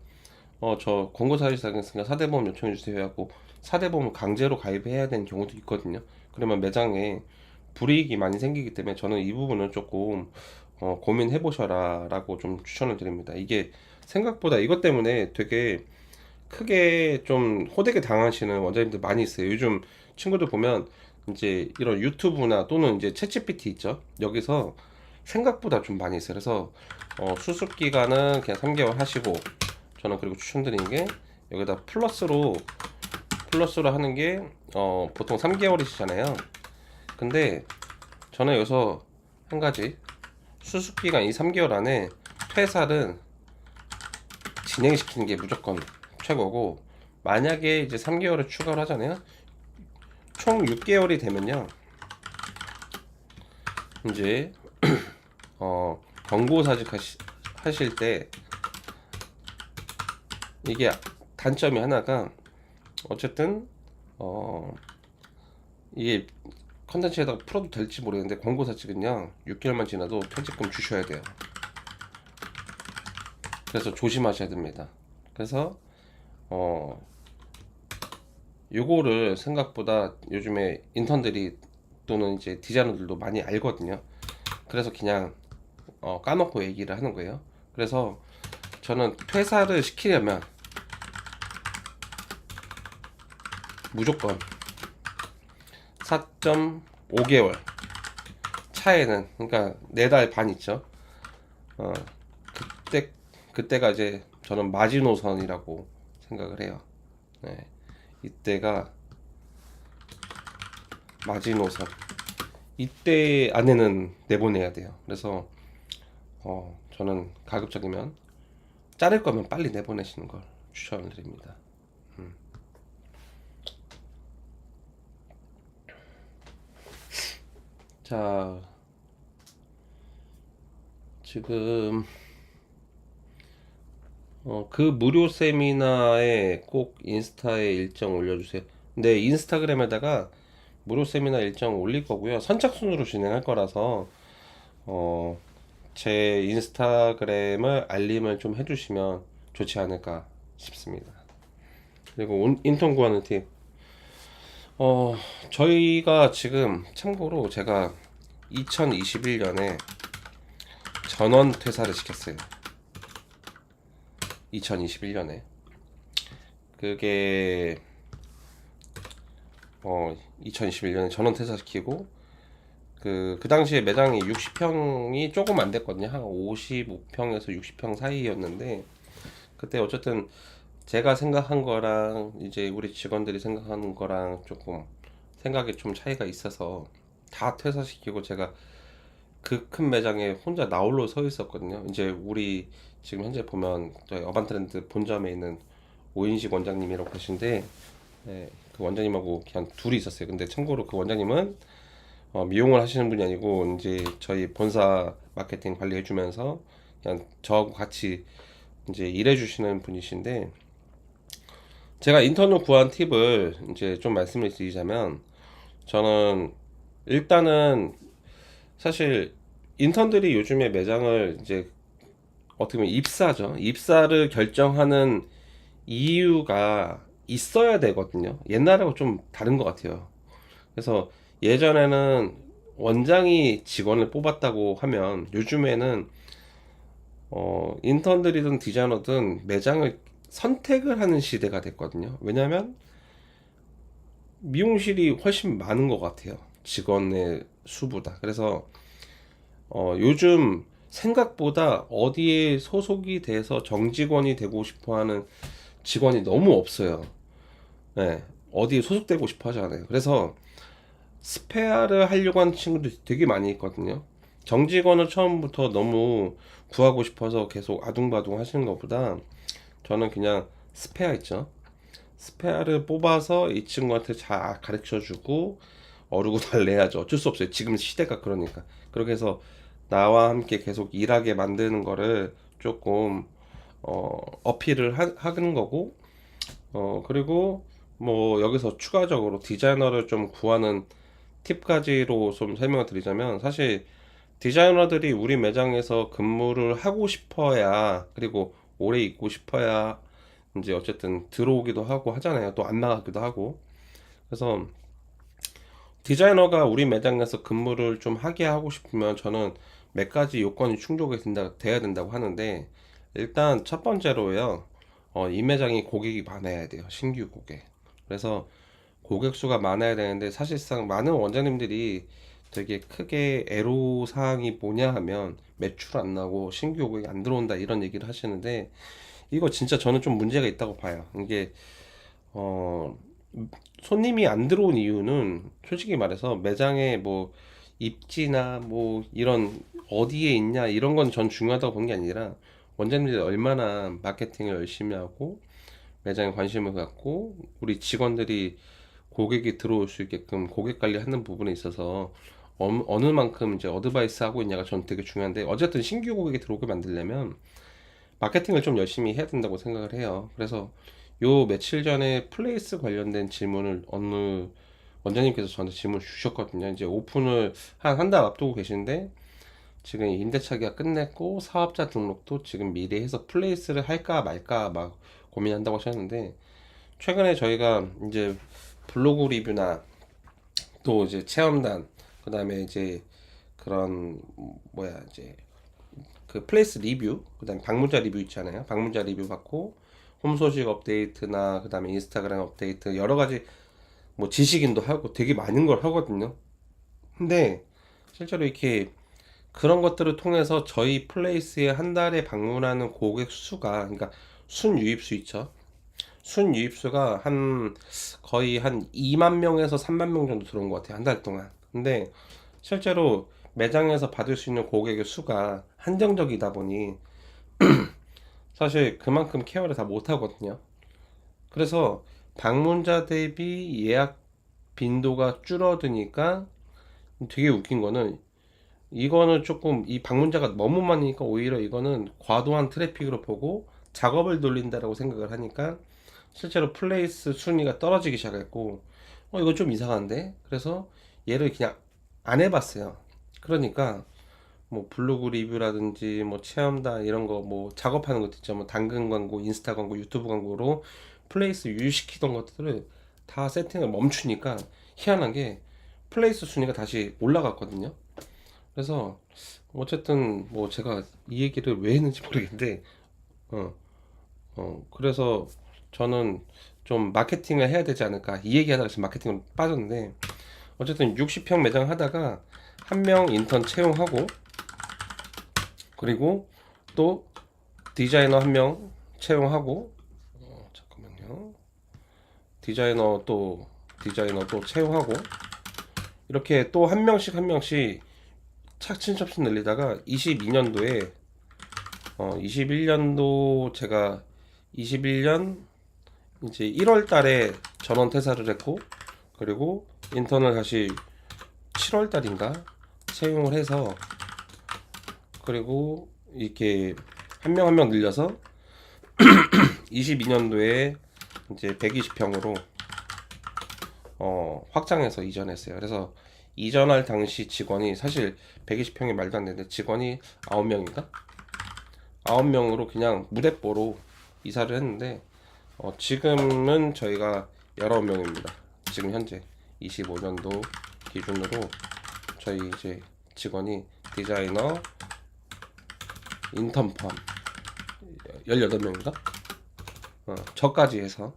저 권고사직 당했으니까 사대보험 요청해 주세요 하고 사대보험을 강제로 가입해야 되는 경우도 있거든요. 그러면 매장에 불이익이 많이 생기기 때문에 저는 이 부분은 조금 고민해 보셔라 라고 좀 추천을 드립니다. 이게 생각보다 이것 때문에 되게 크게 좀 호되게 당하시는 원장님들 많이 있어요. 요즘 친구들 보면 이제 이런 유튜브나 또는 이제 챗GPT 있죠. 여기서 생각보다 좀 많이 있어요. 그래서 수습 기간은 그냥 3개월 하시고, 저는 그리고 추천드리는 게 여기다 플러스로 하는 게 보통 3개월이시잖아요. 근데 저는 여기서 한 가지, 수습 기간 이 3개월 안에 퇴사를 진행시키는 게 무조건 최고고, 만약에 이제 3개월을 추가를 하잖아요. 총 6개월이 되면요, 이제 경고사직 하실 때 이게 단점이 하나가, 어쨌든 이게 컨텐츠에다가 풀어도 될지 모르겠는데 권고사직은요 6개월만 지나도 퇴직금 주셔야 돼요. 그래서 조심하셔야 됩니다. 그래서 요거를 생각보다 요즘에 인턴들이 또는 이제 디자이너들도 많이 알거든요. 그래서 그냥 까놓고 얘기를 하는 거예요. 그래서 저는 퇴사를 시키려면 무조건 4.5개월 차에는, 그러니까 4달 반 있죠. 어, 그때가 이제 저는 마지노선이라고 생각을 해요. 네, 이때가 마지노선. 이때 안에는 내보내야 돼요. 그래서 저는 가급적이면 자를 거면 빨리 내보내시는 걸 추천을 드립니다. 자, 지금 그 무료 세미나에 꼭 인스타에 일정 올려주세요. 네, 인스타그램에다가 무료 세미나 일정 올릴 거고요. 선착순으로 진행할 거라서 어, 제 인스타그램을 알림을 좀 해주시면 좋지 않을까 싶습니다. 그리고 인턴 구하는 팁. 저희가 지금 참고로 제가 2021년에 전원 퇴사를 시켰어요. 2021년에. 그게 2021년에 전원 퇴사시키고 그 당시에 매장이 60평이 조금 안 됐거든요. 한 55평에서 60평 사이였는데 그때 어쨌든 제가 생각한 거랑 이제 우리 직원들이 생각하는 거랑 조금 생각이 좀 차이가 있어서 다 퇴사시키고 제가 그 큰 매장에 혼자 나홀로 서 있었거든요. 이제 우리 지금 현재 보면 저희 어반트렌드 본점에 있는 오인식 원장님이라고 계신데, 네, 그 원장님하고 그냥 둘이 있었어요. 근데 참고로 그 원장님은 미용을 하시는 분이 아니고 이제 저희 본사 마케팅 관리해주면서 그냥 저하고 같이 이제 일해주시는 분이신데, 제가 인턴을 구한 팁을 이제 좀 말씀을 드리자면, 저는 일단은 사실 인턴들이 요즘에 매장을 이제 어떻게 보면 입사죠. 입사를 결정하는 이유가 있어야 되거든요. 옛날하고 좀 다른 것 같아요. 그래서 예전에는 원장이 직원을 뽑았다고 하면 요즘에는 인턴들이든 디자이너든 매장을 선택을 하는 시대가 됐거든요. 왜냐면 미용실이 훨씬 많은 것 같아요. 직원의 수보다. 그래서 요즘 생각보다 어디에 소속이 돼서 정직원이 되고 싶어 하는 직원이 너무 없어요. 네, 어디에 소속되고 싶어 하지 않아요. 그래서 스페어를 하려고 하는 친구들이 되게 많이 있거든요. 정직원을 처음부터 너무 구하고 싶어서 계속 아둥바둥 하시는 것보다 저는 그냥 스페어 있죠. 스페어를 뽑아서 이 친구한테 잘 가르쳐 주고 어르고 달래야죠. 어쩔 수 없어요. 지금 시대가 그러니까. 그렇게 해서 나와 함께 계속 일하게 만드는 거를 조금 어필을 하는 거고, 그리고 뭐 여기서 추가적으로 디자이너를 좀 구하는 팁까지로 좀 설명을 드리자면, 사실 디자이너들이 우리 매장에서 근무를 하고 싶어야, 그리고 오래 있고 싶어야 이제 어쨌든 들어오기도 하고 하잖아요. 또 안 나가기도 하고. 그래서 디자이너가 우리 매장에서 근무를 좀 하게 하고 싶으면 저는 몇 가지 요건이 돼야 된다고 하는데, 일단 첫 번째로요, 이 매장이 고객이 많아야 돼요. 신규 고객. 그래서 고객 수가 많아야 되는데, 사실상 많은 원장님들이 되게 크게 애로사항이 뭐냐 하면 매출 안 나고 신규 고객이 안 들어온다 이런 얘기를 하시는데, 이거 진짜 저는 좀 문제가 있다고 봐요. 이게 어 손님이 안 들어온 이유는 솔직히 말해서 매장에 뭐 입지나 뭐 이런 어디에 있냐 이런 건 전 중요하다고 본 게 아니라, 원장님들이 얼마나 마케팅을 열심히 하고 매장에 관심을 갖고 우리 직원들이 고객이 들어올 수 있게끔 고객 관리하는 부분에 있어서 어느 만큼 이제 어드바이스 하고 있냐가 전 되게 중요한데, 어쨌든 신규 고객이 들어오게 만들려면 마케팅을 좀 열심히 해야 된다고 생각을 해요. 그래서 요 며칠 전에 플레이스 관련된 질문을 어느 원장님께서 저한테 질문을 주셨거든요. 이제 오픈을 한 달 앞두고 계신데, 지금 임대차 계약 끝냈고 사업자 등록도 지금 미리 해서 플레이스를 할까 말까 막 고민한다고 하셨는데, 최근에 저희가 이제 블로그 리뷰나 또 이제 체험단, 그다음에 이제 그런 뭐야 이제 그 플레이스 리뷰, 그다음에 방문자 리뷰 있잖아요. 방문자 리뷰 받고 홈 소식 업데이트나 그다음에 인스타그램 업데이트 여러 가지 뭐 지식인도 하고 되게 많은 걸 하거든요. 근데 실제로 이렇게 그런 것들을 통해서 저희 플레이스에 한 달에 방문하는 고객 수가, 그러니까 순유입수 있죠. 순유입수가 한 거의 한 2만 명에서 3만 명 정도 들어온 것 같아요. 한 달 동안. 근데 실제로 매장에서 받을 수 있는 고객의 수가 한정적이다 보니 사실 그만큼 케어를 다 못 하거든요. 그래서 방문자 대비 예약 빈도가 줄어드니까, 되게 웃긴 거는 이거는 조금 이 방문자가 너무 많으니까 오히려 이거는 과도한 트래픽으로 보고 작업을 돌린다라고 생각을 하니까 실제로 플레이스 순위가 떨어지기 시작했고, 이거 좀 이상한데, 그래서 얘를 그냥 안 해봤어요. 그러니까 뭐 블로그 리뷰라든지 뭐 체험단 이런 거 뭐 작업하는 것도 있죠. 뭐 당근 광고, 인스타 광고, 유튜브 광고로 플레이스 유지시키던 것들을 다 세팅을 멈추니까 희한한 게 플레이스 순위가 다시 올라갔거든요. 그래서 어쨌든 뭐 제가 이 얘기를 왜 했는지 모르겠는데, 어, 그래서 저는 좀 마케팅을 해야 되지 않을까 이 얘기하다가 지금 마케팅으로 빠졌는데, 어쨌든 60평 매장 하다가 한 명 인턴 채용하고, 그리고 또 디자이너 한 명 채용하고, 잠깐만요. 디자이너 또 채용하고, 이렇게 또 한 명씩 한 명씩 차츰차츰 늘리다가 22년도에 21년도 제가 21년 이제 1월 달에 전원 퇴사를 했고, 그리고 인턴을 다시 7월 달인가 채용을 해서, 그리고 이렇게 한 명 한 명 늘려서 22년도에 이제 120평으로 확장해서 이전했어요. 그래서 이전할 당시 직원이 사실 120평이 말도 안 되는데 직원이 9명인가? 9명으로 그냥 무대뽀로 이사를 했는데, 지금은 저희가 19명입니다. 지금 현재 25년도 기준으로 저희 이제 직원이 디자이너, 인턴 포함 18명인가? 저까지 해서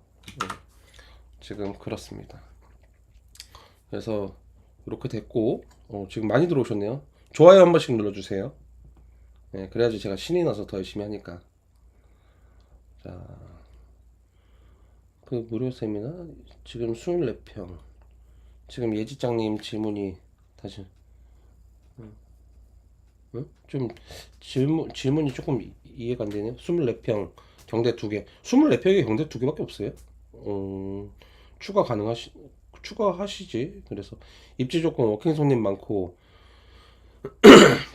지금 그렇습니다. 그래서 이렇게 됐고 지금 많이 들어오셨네요. 좋아요 한 번씩 눌러주세요. 네, 그래야지 제가 신이 나서 더 열심히 하니까. 자, 그 무료 세미나 지금 24평. 지금 예지장님 질문이 다시 좀 질문이 조금 이해가 안 되네요. 24평 경대 2개. 24평에 경대 2개밖에 없어요. 추가 추가하시지. 그래서 입지 조건 워킹 손님 많고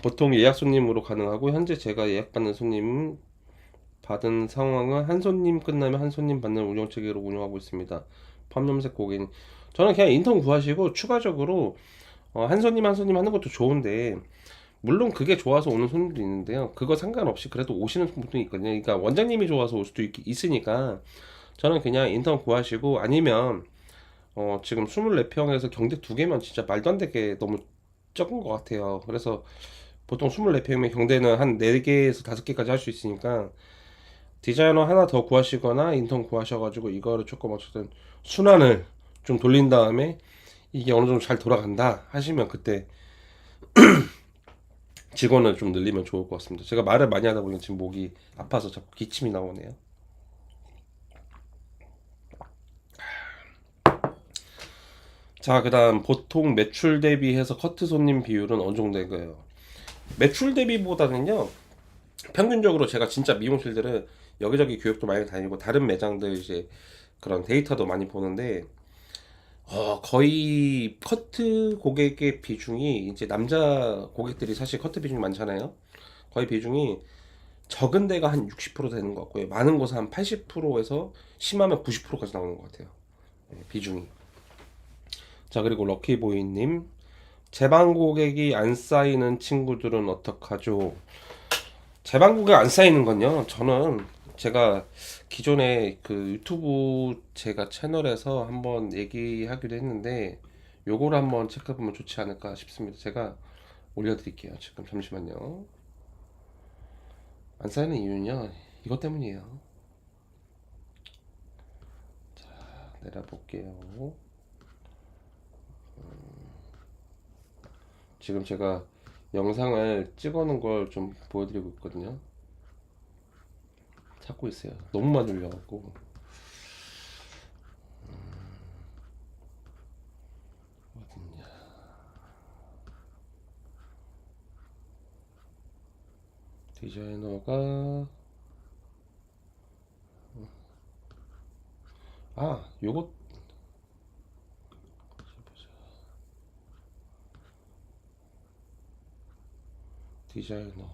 보통 예약 손님으로 가능하고 현재 제가 예약받는 손님 받은 상황은 한 손님 끝나면 한 손님 받는 운영 체계로 운영하고 있습니다. 팜염색 고객님, 저는 그냥 인턴 구하시고 추가적으로 한 손님 한 손님 하는 것도 좋은데 물론 그게 좋아서 오는 손님도 있는데요. 그거 상관없이 그래도 오시는 분도 있거든요. 그러니까 원장님이 좋아서 올 수도 있으니까 저는 그냥 인턴 구하시고 아니면 지금 24평에서 경대 2개면 진짜 말도 안 되게 너무 적은 것 같아요. 그래서 보통 24평이면 경대는 한 4개에서 5개까지 할 수 있으니까 디자이너 하나 더 구하시거나 인턴 구하셔가지고 이거를 조금 어쨌든 순환을 좀 돌린 다음에 이게 어느 정도 잘 돌아간다 하시면 그때 직원을 좀 늘리면 좋을 것 같습니다. 제가 말을 많이 하다 보니 지금 목이 아파서 자꾸 기침이 나오네요. 자, 그다음 보통 매출 대비해서 커트 손님 비율은 어느 정도 될까요? 매출 대비보다는요, 평균적으로 제가 진짜 미용실들은 여기저기 교육도 많이 다니고 다른 매장들 이제 그런 데이터도 많이 보는데 거의 커트 고객의 비중이 이제 남자 고객들이 사실 커트 비중이 많잖아요. 거의 비중이 적은 데가 한 60% 되는 것 같고요. 많은 곳은 한 80%에서 심하면 90%까지 나오는 것 같아요. 비중이. 자, 그리고 럭키보이님, 제방 고객이 안 쌓이는 친구들은 어떡하죠? 제방 고객 안 쌓이는 건요. 저는 제가 기존에 그 유튜브 제가 채널에서 한번 얘기하기도 했는데 요거를 한번 체크해보면 좋지 않을까 싶습니다. 제가 올려드릴게요. 지금 잠시만요. 안 쌓이는 이유는요. 이것 때문이에요. 내려볼게요. 지금 제가 영상을 찍어 놓은 걸 좀 보여드리고 있거든요. 찾고 있어요. 너무 많이 올려갖고. 어딨냐. 디자이너가 요것 디자이너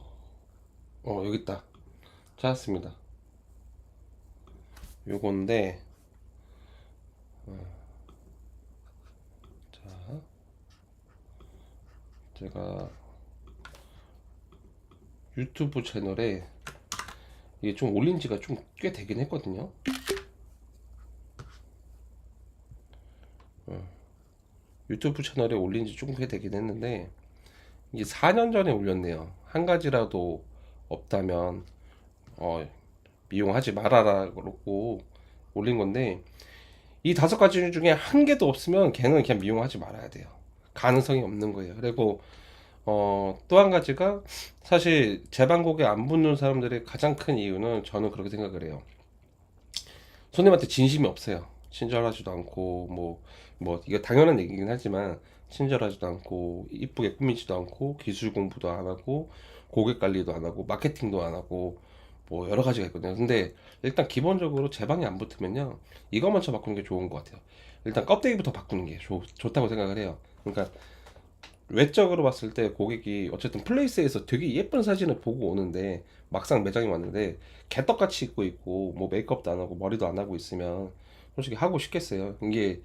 여기 있다. 찾았습니다. 요건데 자 제가 유튜브 채널에 이게 좀 올린 지가 좀 꽤 되긴 했거든요. 유튜브 채널에 올린 지 좀 꽤 되긴 했는데 이게 4년 전에 올렸네요. 한 가지라도 없다면 미용하지 말아라 그러고 올린 건데 이 5가지 중에 한 개도 없으면 걔는 그냥 미용하지 말아야 돼요. 가능성이 없는 거예요. 그리고 또 한 가지가 사실 제방곡에 안 붙는 사람들의 가장 큰 이유는 저는 그렇게 생각을 해요. 손님한테 진심이 없어요. 친절하지도 않고 뭐 이거 당연한 얘기긴 하지만 친절하지도 않고 이쁘게 꾸미지도 않고 기술 공부도 안 하고 고객 관리도 안 하고 마케팅도 안 하고 뭐 여러 가지가 있거든요. 근데 일단 기본적으로 제방이 안 붙으면요 이거 먼저 바꾸는 게 좋은 것 같아요. 일단 껍데기부터 바꾸는 게 좋다고 생각을 해요. 그러니까 외적으로 봤을 때 고객이 어쨌든 플레이스에서 되게 예쁜 사진을 보고 오는데 막상 매장에 왔는데 개떡같이 입고 있고 뭐 메이크업도 안 하고 머리도 안 하고 있으면 솔직히 하고 싶겠어요. 이게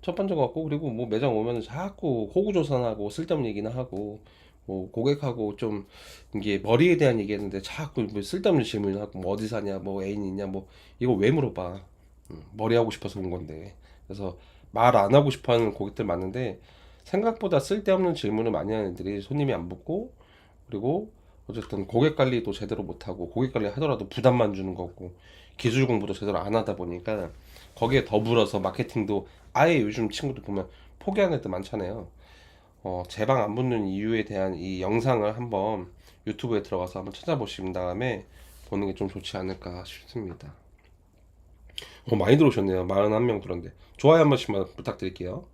첫 번째 것 같고 그리고 뭐 매장 오면 자꾸 호구조선하고 쓸데없는 얘기나 하고 뭐 고객하고 좀 이게 머리에 대한 얘기했는데 자꾸 뭐 쓸데없는 질문하고 뭐 어디 사냐 뭐 애인 있냐 뭐 이거 왜 물어봐. 머리 하고 싶어서 온 건데. 그래서 말 안 하고 싶어 하는 고객들 많은데 생각보다 쓸데없는 질문을 많이 하는 애들이 손님이 안 붙고 그리고 어쨌든 고객 관리도 제대로 못하고, 고객 관리 하더라도 부담만 주는 거고, 기술 공부도 제대로 안 하다 보니까 거기에 더불어서 마케팅도 아예 요즘 친구들 보면 포기하는 애들 많잖아요. 제 방 안 붙는 이유에 대한 이 영상을 한번 유튜브에 들어가서 한번 찾아보신 다음에 보는 게 좀 좋지 않을까 싶습니다. 많이 들어오셨네요. 41명 들었는데. 좋아요 한 번씩만 부탁드릴게요.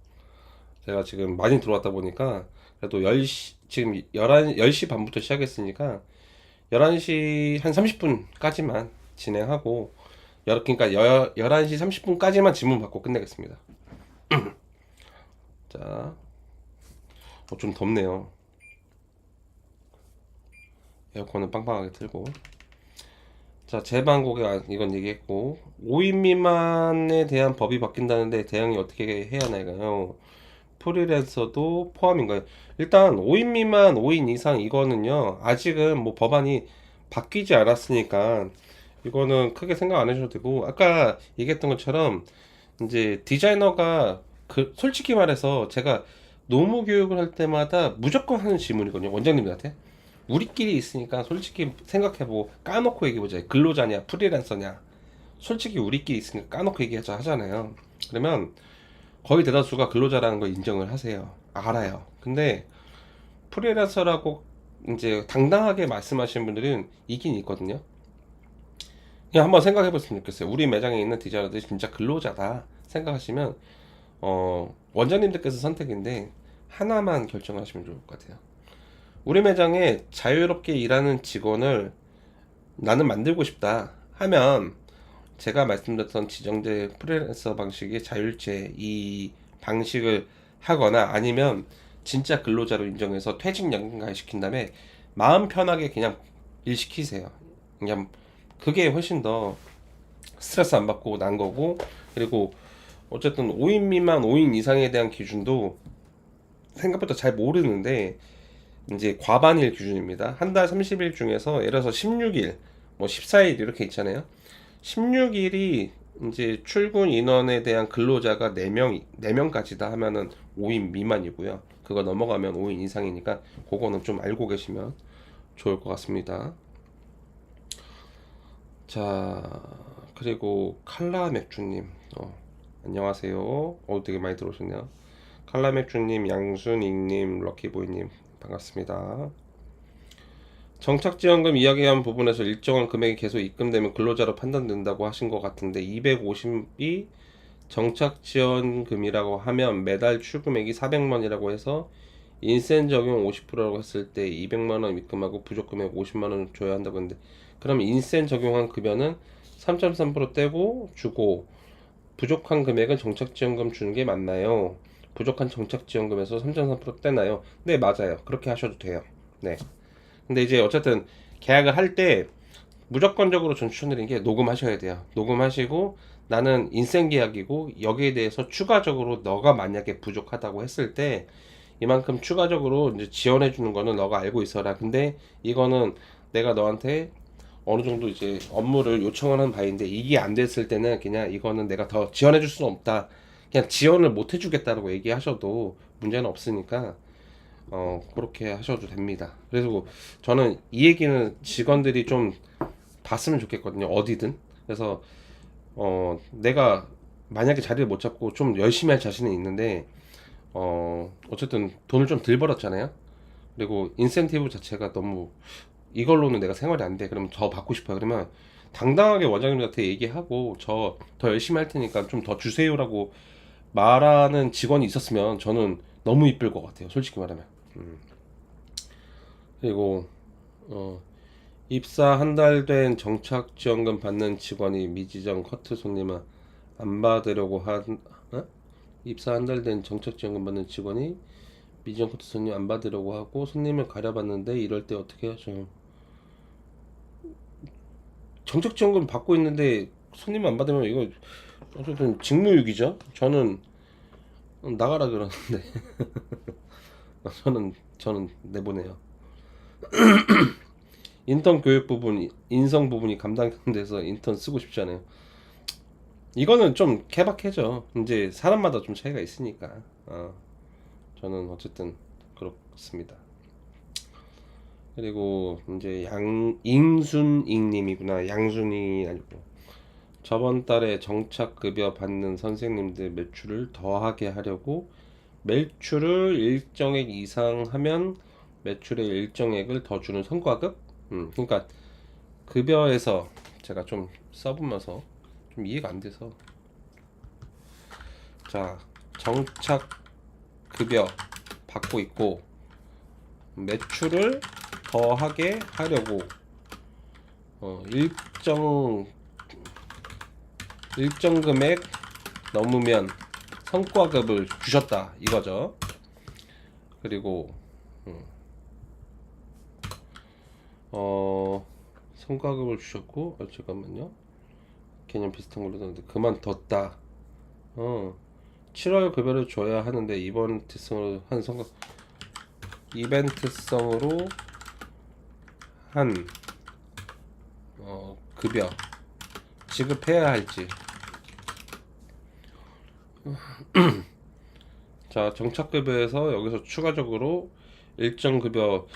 제가 지금 많이 들어왔다 보니까 그래도 10시, 지금 10시 반부터 시작했으니까 11시 한 30분까지만 진행하고, 그러니까 11시 30분까지만 질문 받고 끝내겠습니다. 자, 좀 덥네요. 에어컨은 빵빵하게 틀고. 자, 재방곡에 이건 얘기했고, 5인 미만에 대한 법이 바뀐다는데 대응이 어떻게 해야 하나요? 프리랜서도 포함인가요? 일단 5인 미만, 5인 이상 이거는요, 아직은 뭐 법안이 바뀌지 않았으니까 이거는 크게 생각 안 하셔도 되고, 아까 얘기했던 것처럼 이제 디자이너가 솔직히 말해서 제가 노무 교육을 할 때마다 무조건 하는 질문이거든요, 원장님들한테. 우리끼리 있으니까 솔직히 생각해보고 까놓고 얘기해보자. 근로자냐 프리랜서냐, 솔직히 우리끼리 있으니까 까놓고 얘기하자 하잖아요. 그러면 거의 대다수가 근로자라는 걸 인정을 하세요. 알아요. 근데 프리랜서라고 이제 당당하게 말씀하시는 분들은 있긴 있거든요. 그냥 한번 생각해 봤으면 좋겠어요. 우리 매장에 있는 디자이너들이 진짜 근로자다 생각하시면 원장님들께서 선택인데 하나만 결정하시면 좋을 것 같아요. 우리 매장에 자유롭게 일하는 직원을 나는 만들고 싶다 하면, 제가 말씀드렸던 지정제 프리랜서 방식의 자율제 이 방식을 하거나, 아니면 진짜 근로자로 인정해서 퇴직연금까지 시킨 다음에 마음 편하게 그냥 일 시키세요. 그냥 그게 훨씬 더 스트레스 안 받고 난 거고, 그리고 어쨌든 5인 미만 5인 이상에 대한 기준도 생각보다 잘 모르는데, 이제 과반일 기준입니다. 한 달 30일 중에서 예를 들어서 16일, 뭐 14일 이렇게 있잖아요. 16일이 이제 출근 인원에 대한 근로자가 4명까지다 하면은 5인 미만이고요. 그거 넘어가면 5인 이상이니까 그거는 좀 알고 계시면 좋을 것 같습니다. 자, 그리고 칼라 맥주님, 안녕하세요. 되게 많이 들어오셨네요. 칼라 맥주님, 양순익님, 럭키보이님, 반갑습니다. 정착지원금 이야기한 부분에서 일정한 금액이 계속 입금되면 근로자로 판단된다고 하신 것 같은데, 250이 정착지원금이라고 하면 매달 출금액이 400만이라고 해서 인센 적용 50%라고 했을 때 200만원 입금하고 부족금액 50만원 줘야 한다고 했는데, 그럼 인센 적용한 급여는 3.3% 떼고 주고 부족한 금액은 정착지원금 주는 게 맞나요? 부족한 정착지원금에서 3.3% 떼나요? 네, 맞아요. 그렇게 하셔도 돼요. 네. 근데 이제 어쨌든 계약을 할 때 무조건적으로 전 추천드리는 게 녹음하셔야 돼요. 녹음하시고, 나는 인생 계약이고 여기에 대해서 추가적으로 너가 만약에 부족하다고 했을 때 이만큼 추가적으로 이제 지원해 주는 거는 너가 알고 있어라. 근데 이거는 내가 너한테 어느 정도 이제 업무를 요청을 한 바인데 이게 안 됐을 때는 그냥 이거는 내가 더 지원해 줄 수는 없다, 그냥 지원을 못 해주겠다라고 얘기하셔도 문제는 없으니까 그렇게 하셔도 됩니다. 그래서 저는 이 얘기는 직원들이 좀 봤으면 좋겠거든요. 어디든. 그래서 내가 만약에 자리를 못 잡고 좀 열심히 할 자신은 있는데, 어쨌든 돈을 좀 덜 벌었잖아요. 그리고 인센티브 자체가 너무, 이걸로는 내가 생활이 안 돼. 그러면 더 받고 싶어요. 그러면 당당하게 원장님한테 얘기하고 저 더 열심히 할 테니까 좀 더 주세요라고 말하는 직원이 있었으면 저는 너무 이쁠 것 같아요. 솔직히 말하면. 그리고 입사 한 달 된 정착지원금 받는 직원이 미지정 커트 손님은 안 받으려고 입사 한 달 된 정착지원금 받는 직원이 미지정 커트 손님 안 받으려고 하고 손님을 가려봤는데 이럴 때 어떻게 하죠? 정착지원금 받고 있는데 손님 안 받으면 이거 어쨌든 직무유기죠. 저는 나가라 그러는데 저는 내보내요. 인턴 교육 부분, 인성 부분이 감당돼서 인턴 쓰고 싶지 않아요. 이거는 좀 케바케죠. 이제 사람마다 좀 차이가 있으니까. 저는 어쨌든 그렇습니다. 그리고 이제 임순익님이구나. 양순이 아니고. 저번 달에 정착급여 받는 선생님들 매출을 더하게 하려고 매출을 일정액 이상 하면 매출의 일정액을 더 주는 성과급? 그러니까 급여에서 제가 좀 써보면서 좀 이해가 안 돼서, 자, 정착 급여 받고 있고 매출을 더하게 하려고 일정 금액 넘으면 성과급을 주셨다 이거죠. 그리고 성과급을 주셨고, 잠깐만요. 개념 비슷한 걸로 넣었는데 그만뒀다. 7월 급여를 줘야 하는데 이벤트성으로 한 급여 지급해야 할지. 자, 정착급여에서 여기서 추가적으로 일정 급여,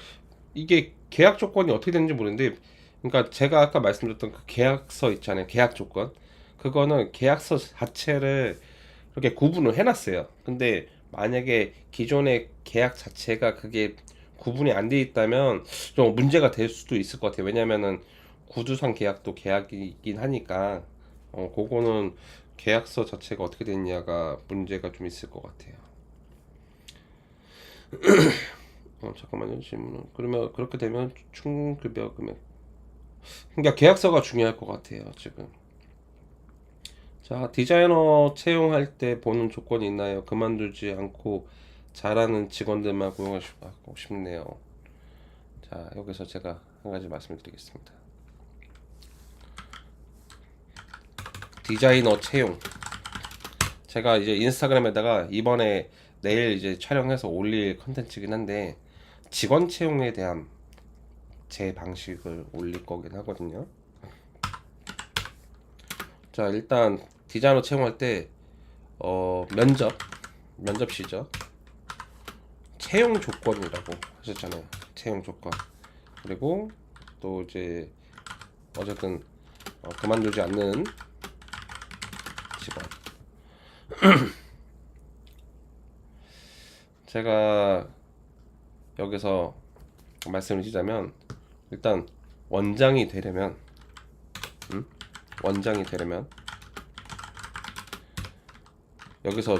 이게 계약 조건이 어떻게 되는지 모르는데, 그러니까 제가 아까 말씀드렸던 그 계약서 있잖아요. 계약 조건. 그거는 계약서 자체를 이렇게 구분을 해놨어요. 근데 만약에 기존의 계약 자체가 그게 구분이 안 돼 있다면 좀 문제가 될 수도 있을 것 같아요. 왜냐면은 구두상 계약도 계약이긴 하니까 그거는 계약서 자체가 어떻게 됐냐가 문제가 좀 있을 것 같아요. 잠깐만요. 질문은 그러면 그렇게 되면 충급여 금액, 그러니까 계약서가 중요할 것 같아요 지금. 자, 디자이너 채용할 때 보는 조건이 있나요? 그만두지 않고 잘하는 직원들만 고용하고 싶네요. 자, 여기서 제가 한 가지 말씀을 드리겠습니다. 디자이너 채용, 제가 이제 인스타그램에다가 이번에 내일 이제 촬영해서 올릴 컨텐츠긴 한데 직원 채용에 대한 제 방식을 올릴 거긴 하거든요. 자, 일단 디자이너 채용할 때 면접시죠. 채용 조건이라고 하셨잖아요. 채용 조건. 그리고 또 이제 어쨌든 그만두지 않는 직원. 제가 여기서 말씀을 드리자면, 일단 원장이 되려면 여기서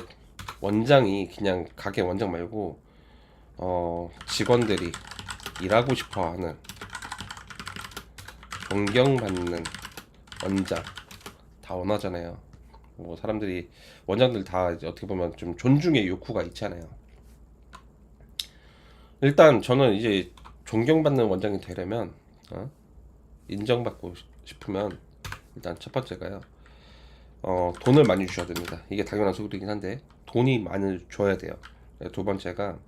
원장이 그냥 가게 원장 말고 직원들이 일하고 싶어하는, 존경받는 원장 다 원하잖아요. 뭐 사람들이, 원장들 다 이제 어떻게 보면 좀 존중의 욕구가 있잖아요. 일단 저는 이제 존경받는 원장이 되려면, 인정받고 싶으면 일단 첫 번째가요, 돈을 많이 주셔야 됩니다. 이게 당연한 소리긴 한데 돈이 많이 줘야 돼요. 두 번째가,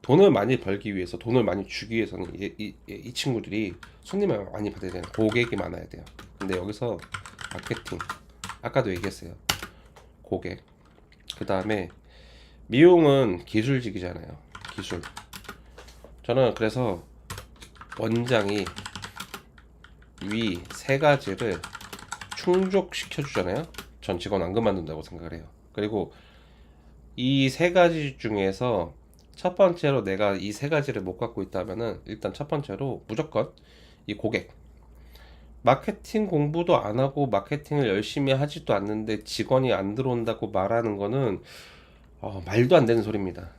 돈을 많이 벌기 위해서, 돈을 많이 주기 위해서는 이 친구들이 손님을 많이 받아야 돼요. 고객이 많아야 돼요. 근데 여기서 마케팅, 아까도 얘기했어요. 고객. 그 다음에 미용은 기술직이잖아요. 기술. 저는 그래서 원장이 위 세 가지를 충족시켜 주잖아요. 전 직원 안 그만둔다고 생각을 해요. 그리고 이 세 가지 중에서 첫 번째로 내가 이 세 가지를 못 갖고 있다면은, 일단 첫 번째로 무조건 이 고객. 마케팅 공부도 안 하고 마케팅을 열심히 하지도 않는데 직원이 안 들어온다고 말하는 거는 말도 안 되는 소리입니다.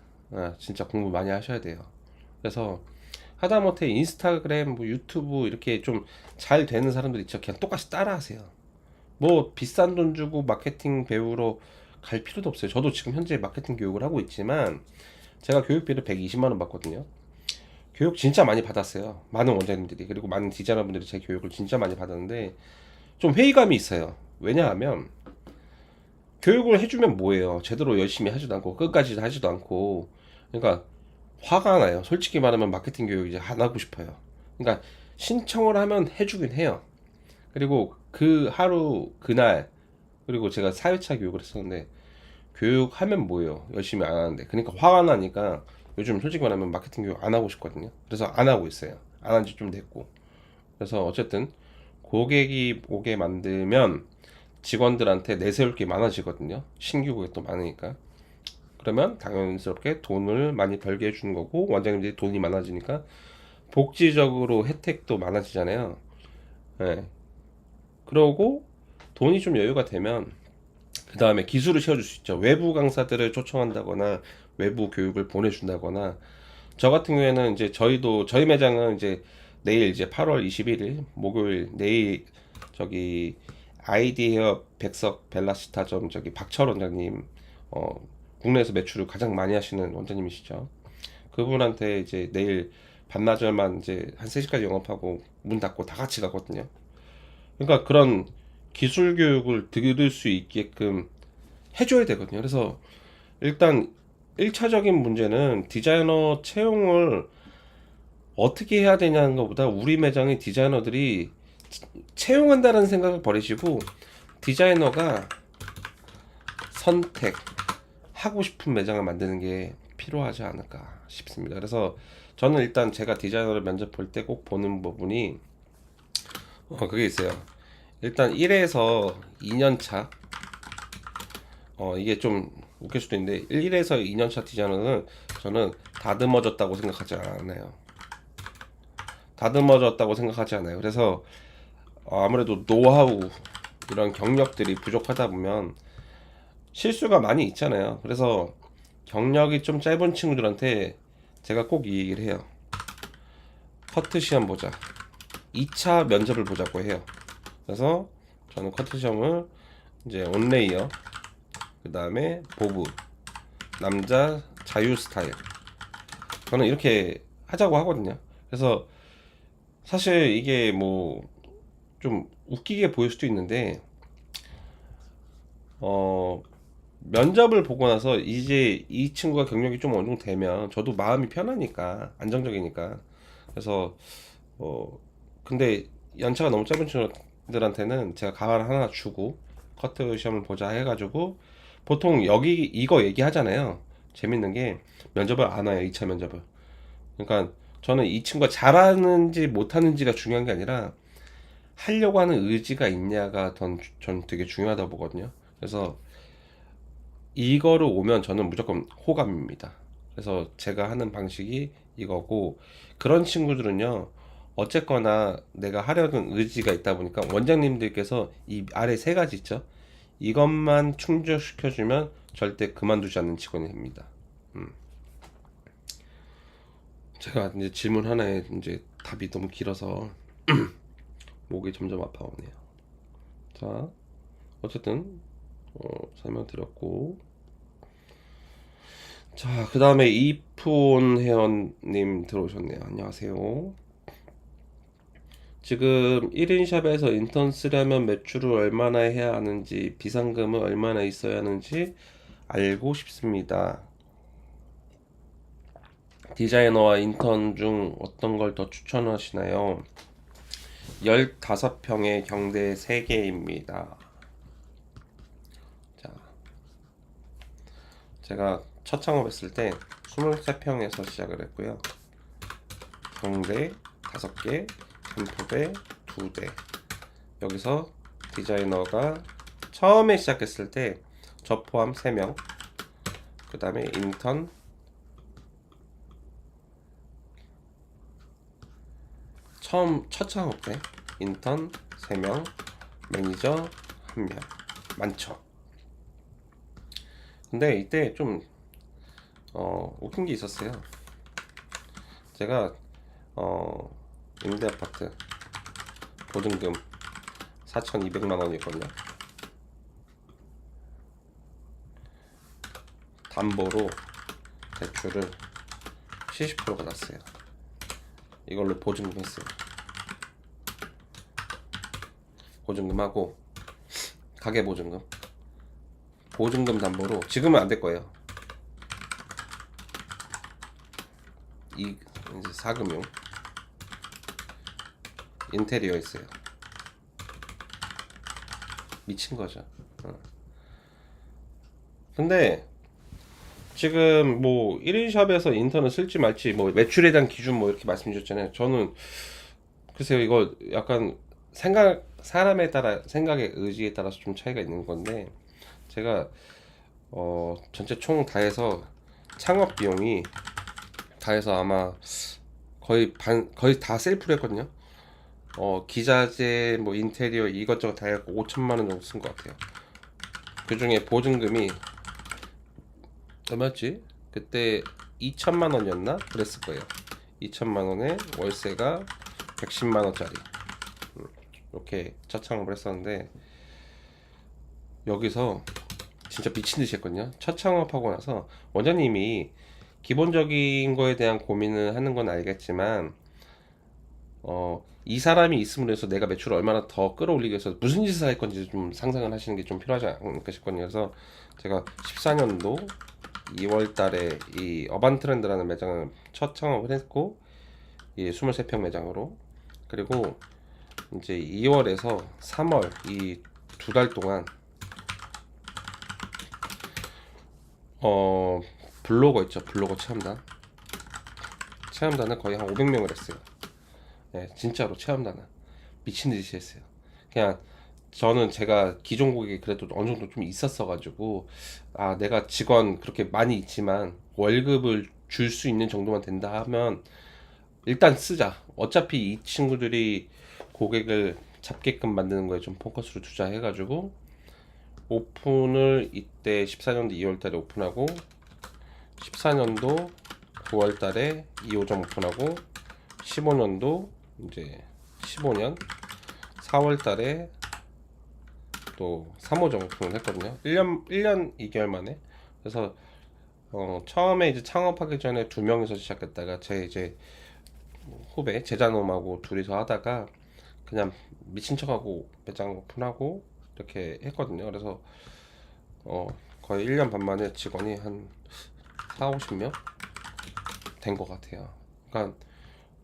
진짜 공부 많이 하셔야 돼요. 그래서 하다못해 인스타그램, 뭐 유튜브 이렇게 좀 잘 되는 사람들 있죠. 그냥 똑같이 따라하세요. 뭐 비싼 돈 주고 마케팅 배우러 갈 필요도 없어요. 저도 지금 현재 마케팅 교육을 하고 있지만 제가 교육비를 120만 원 받거든요. 교육 진짜 많이 받았어요. 많은 원장님들이, 그리고 많은 디자이너분들이 제 교육을 진짜 많이 받았는데 좀 회의감이 있어요. 왜냐하면 교육을 해주면 뭐예요? 제대로 열심히 하지도 않고 끝까지 하지도 않고. 그러니까 화가 나요. 솔직히 말하면 마케팅 교육 이제 안 하고 싶어요. 그러니까 신청을 하면 해주긴 해요. 그리고 그 하루 그날, 그리고 제가 4회차 교육을 했었는데 교육하면 뭐예요? 열심히 안 하는데. 그러니까 화가 나니까 요즘 솔직히 말하면 마케팅 교육 안 하고 싶거든요. 그래서 안 하고 있어요. 안 한 지 좀 됐고. 그래서 어쨌든 고객이 오게 만들면 직원들한테 내세울 게 많아지거든요. 신규 고객도 많으니까. 그러면 당연스럽게 돈을 많이 벌게 해주는 거고, 원장님들이 돈이 많아지니까 복지적으로 혜택도 많아지잖아요. 예. 그러고 돈이 좀 여유가 되면 그 다음에 기술을 채워줄 수 있죠. 외부 강사들을 초청한다거나 외부 교육을 보내준다거나. 저 같은 경우에는 이제 저희 매장은 이제 내일 이제 8월 21일 목요일 내일 저기 아이디어 백석 벨라시타점 저기 박철 원장님, 어 국내에서 매출을 가장 많이 하시는 원장님이시죠. 그분한테 이제 내일 반나절만 이제 한 3시까지 영업하고 문 닫고 다 같이 가거든요. 그러니까 그런 기술 교육을 들을 수 있게끔 해줘야 되거든요. 그래서 일단 1차적인 문제는 디자이너 채용을 어떻게 해야 되냐는 것보다 우리 매장의 디자이너들이 채용한다는 생각을 버리시고 디자이너가 선택하고 싶은 매장을 만드는 게 필요하지 않을까 싶습니다. 그래서 저는 일단 제가 디자이너를 면접 볼 때 꼭 보는 부분이 그게 있어요. 일단 1에서 2년차, 이게 좀 웃길 수도 있는데 1에서 2년차 디자이너는 저는 다듬어졌다고 생각하지 않아요. 다듬어졌다고 생각하지 않아요. 그래서 아무래도 노하우 이런 경력들이 부족하다 보면 실수가 많이 있잖아요. 그래서 경력이 좀 짧은 친구들한테 제가 꼭 이 얘기를 해요. 커트 시험 보자. 2차 면접을 보자고 해요. 그래서 저는 커트 시험을 이제 온레이어, 그 다음에 보브, 남자 자유 스타일, 저는 이렇게 하자고 하거든요. 그래서 사실 이게 뭐 좀 웃기게 보일 수도 있는데 면접을 보고 나서 이제 이 친구가 경력이 좀 어느 정도 되면 저도 마음이 편하니까 안정적이니까. 그래서 근데 연차가 너무 짧은 친구들한테는 제가 가발 하나 주고 커트 시험을 보자 해가지고 보통 여기 이거 얘기하잖아요. 재밌는 게 면접을 안 와요. 2차 면접을. 그러니까 저는 이 친구가 잘하는지 못하는지가 중요한 게 아니라 하려고 하는 의지가 있냐가 전 되게 중요하다고 보거든요. 그래서 이거를 오면 저는 무조건 호감입니다. 그래서 제가 하는 방식이 이거고, 그런 친구들은요 어쨌거나 내가 하려는 의지가 있다 보니까 원장님들께서 이 아래 세 가지 있죠, 이것만 충족시켜주면 절대 그만두지 않는 직원이 됩니다. 제가 이제 질문 하나에 이제 답이 너무 길어서 목이 점점 아파오네요. 자, 어쨌든 설명드렸고, 자, 그 다음에 이프온 회원님 들어오셨네요. 안녕하세요. 지금 1인 샵에서 인턴 쓰려면 매출을 얼마나 해야 하는지, 비상금은 얼마나 있어야 하는지 알고 싶습니다. 디자이너와 인턴 중 어떤 걸 더 추천하시나요? 15평의 경대 3개입니다. 자, 제가 첫 창업했을 때 23평에서 시작을 했고요. 경대 5개, 점포대 2대. 여기서 디자이너가 처음에 시작했을 때 저 포함 3명, 그 다음에 인턴 첫 창업 때 인턴 3명, 매니저 1명. 많죠. 근데 이때 좀 웃긴 게 있었어요. 제가 임대 아파트 보증금 4,200만 원이거든요. 담보로 대출을 70% 받았어요. 이걸로 보증금 했어요. 보증금하고 가계 보증금, 보증금 담보로. 지금은 안 될 거예요. 이 이제 4금융 인테리어 있어요. 미친 거죠. 근데 지금 뭐 1인 샵에서 인턴을 쓸지 말지 뭐 매출에 대한 기준 뭐 이렇게 말씀 주셨잖아요. 저는 글쎄요, 이거 약간 생각, 사람에 따라 생각의 의지에 따라서 좀 차이가 있는 건데, 제가 전체 총 다 해서 창업 비용이 다 해서 아마 거의 다 셀프로 했거든요. 기자재 뭐 인테리어 이것저것 다 해갖고 5천만 원 정도 쓴 것 같아요. 그 중에 보증금이 얼마였지? 그때 2천만 원이었나? 그랬을 거예요. 2천만 원에 월세가 110만 원짜리. 이렇게 첫 창업을 했었는데, 여기서 진짜 미친 듯이 했거든요. 첫 창업하고 나서 원장님이 기본적인 거에 대한 고민을 하는 건 알겠지만, 이 사람이 있음으로 해서 내가 매출을 얼마나 더 끌어올리기 위해서 무슨 짓을 할 건지 좀 상상을 하시는 게 좀 필요하지 않을까 싶거든요. 그래서 제가 14년도 2월 달에 이 어반 트렌드라는 매장을 첫 창업을 했고, 이 23평 매장으로. 그리고 이제 2월에서 3월 이 두 달 동안 블로거 있죠. 블로거 체험단을 거의 한 500명을 했어요. 네, 진짜로 체험단은 미친 듯이 했어요. 그냥 저는 제가 기존 고객이 그래도 어느 정도 좀 있었어 가지고, 아 내가 직원 그렇게 많이 있지만 월급을 줄 수 있는 정도만 된다 하면 일단 쓰자. 어차피 이 친구들이 고객을 잡게끔 만드는 거에 좀 포커스를 두자 해가지고 오픈을 이때 14년도 2월달에 오픈하고, 14년도 9월달에 2호점 오픈하고, 15년도 이제 15년 4월달에 또 3호점 오픈을 했거든요. 1년 2개월 만에. 그래서 처음에 이제 창업하기 전에 두 명이서 시작했다가 제 이제 후배 제자놈하고 둘이서 하다가 그냥 미친 척하고 매장 오픈하고 이렇게 했거든요. 그래서 거의 1년 반 만에 직원이 한 4, 50명 된 것 같아요. 그러니까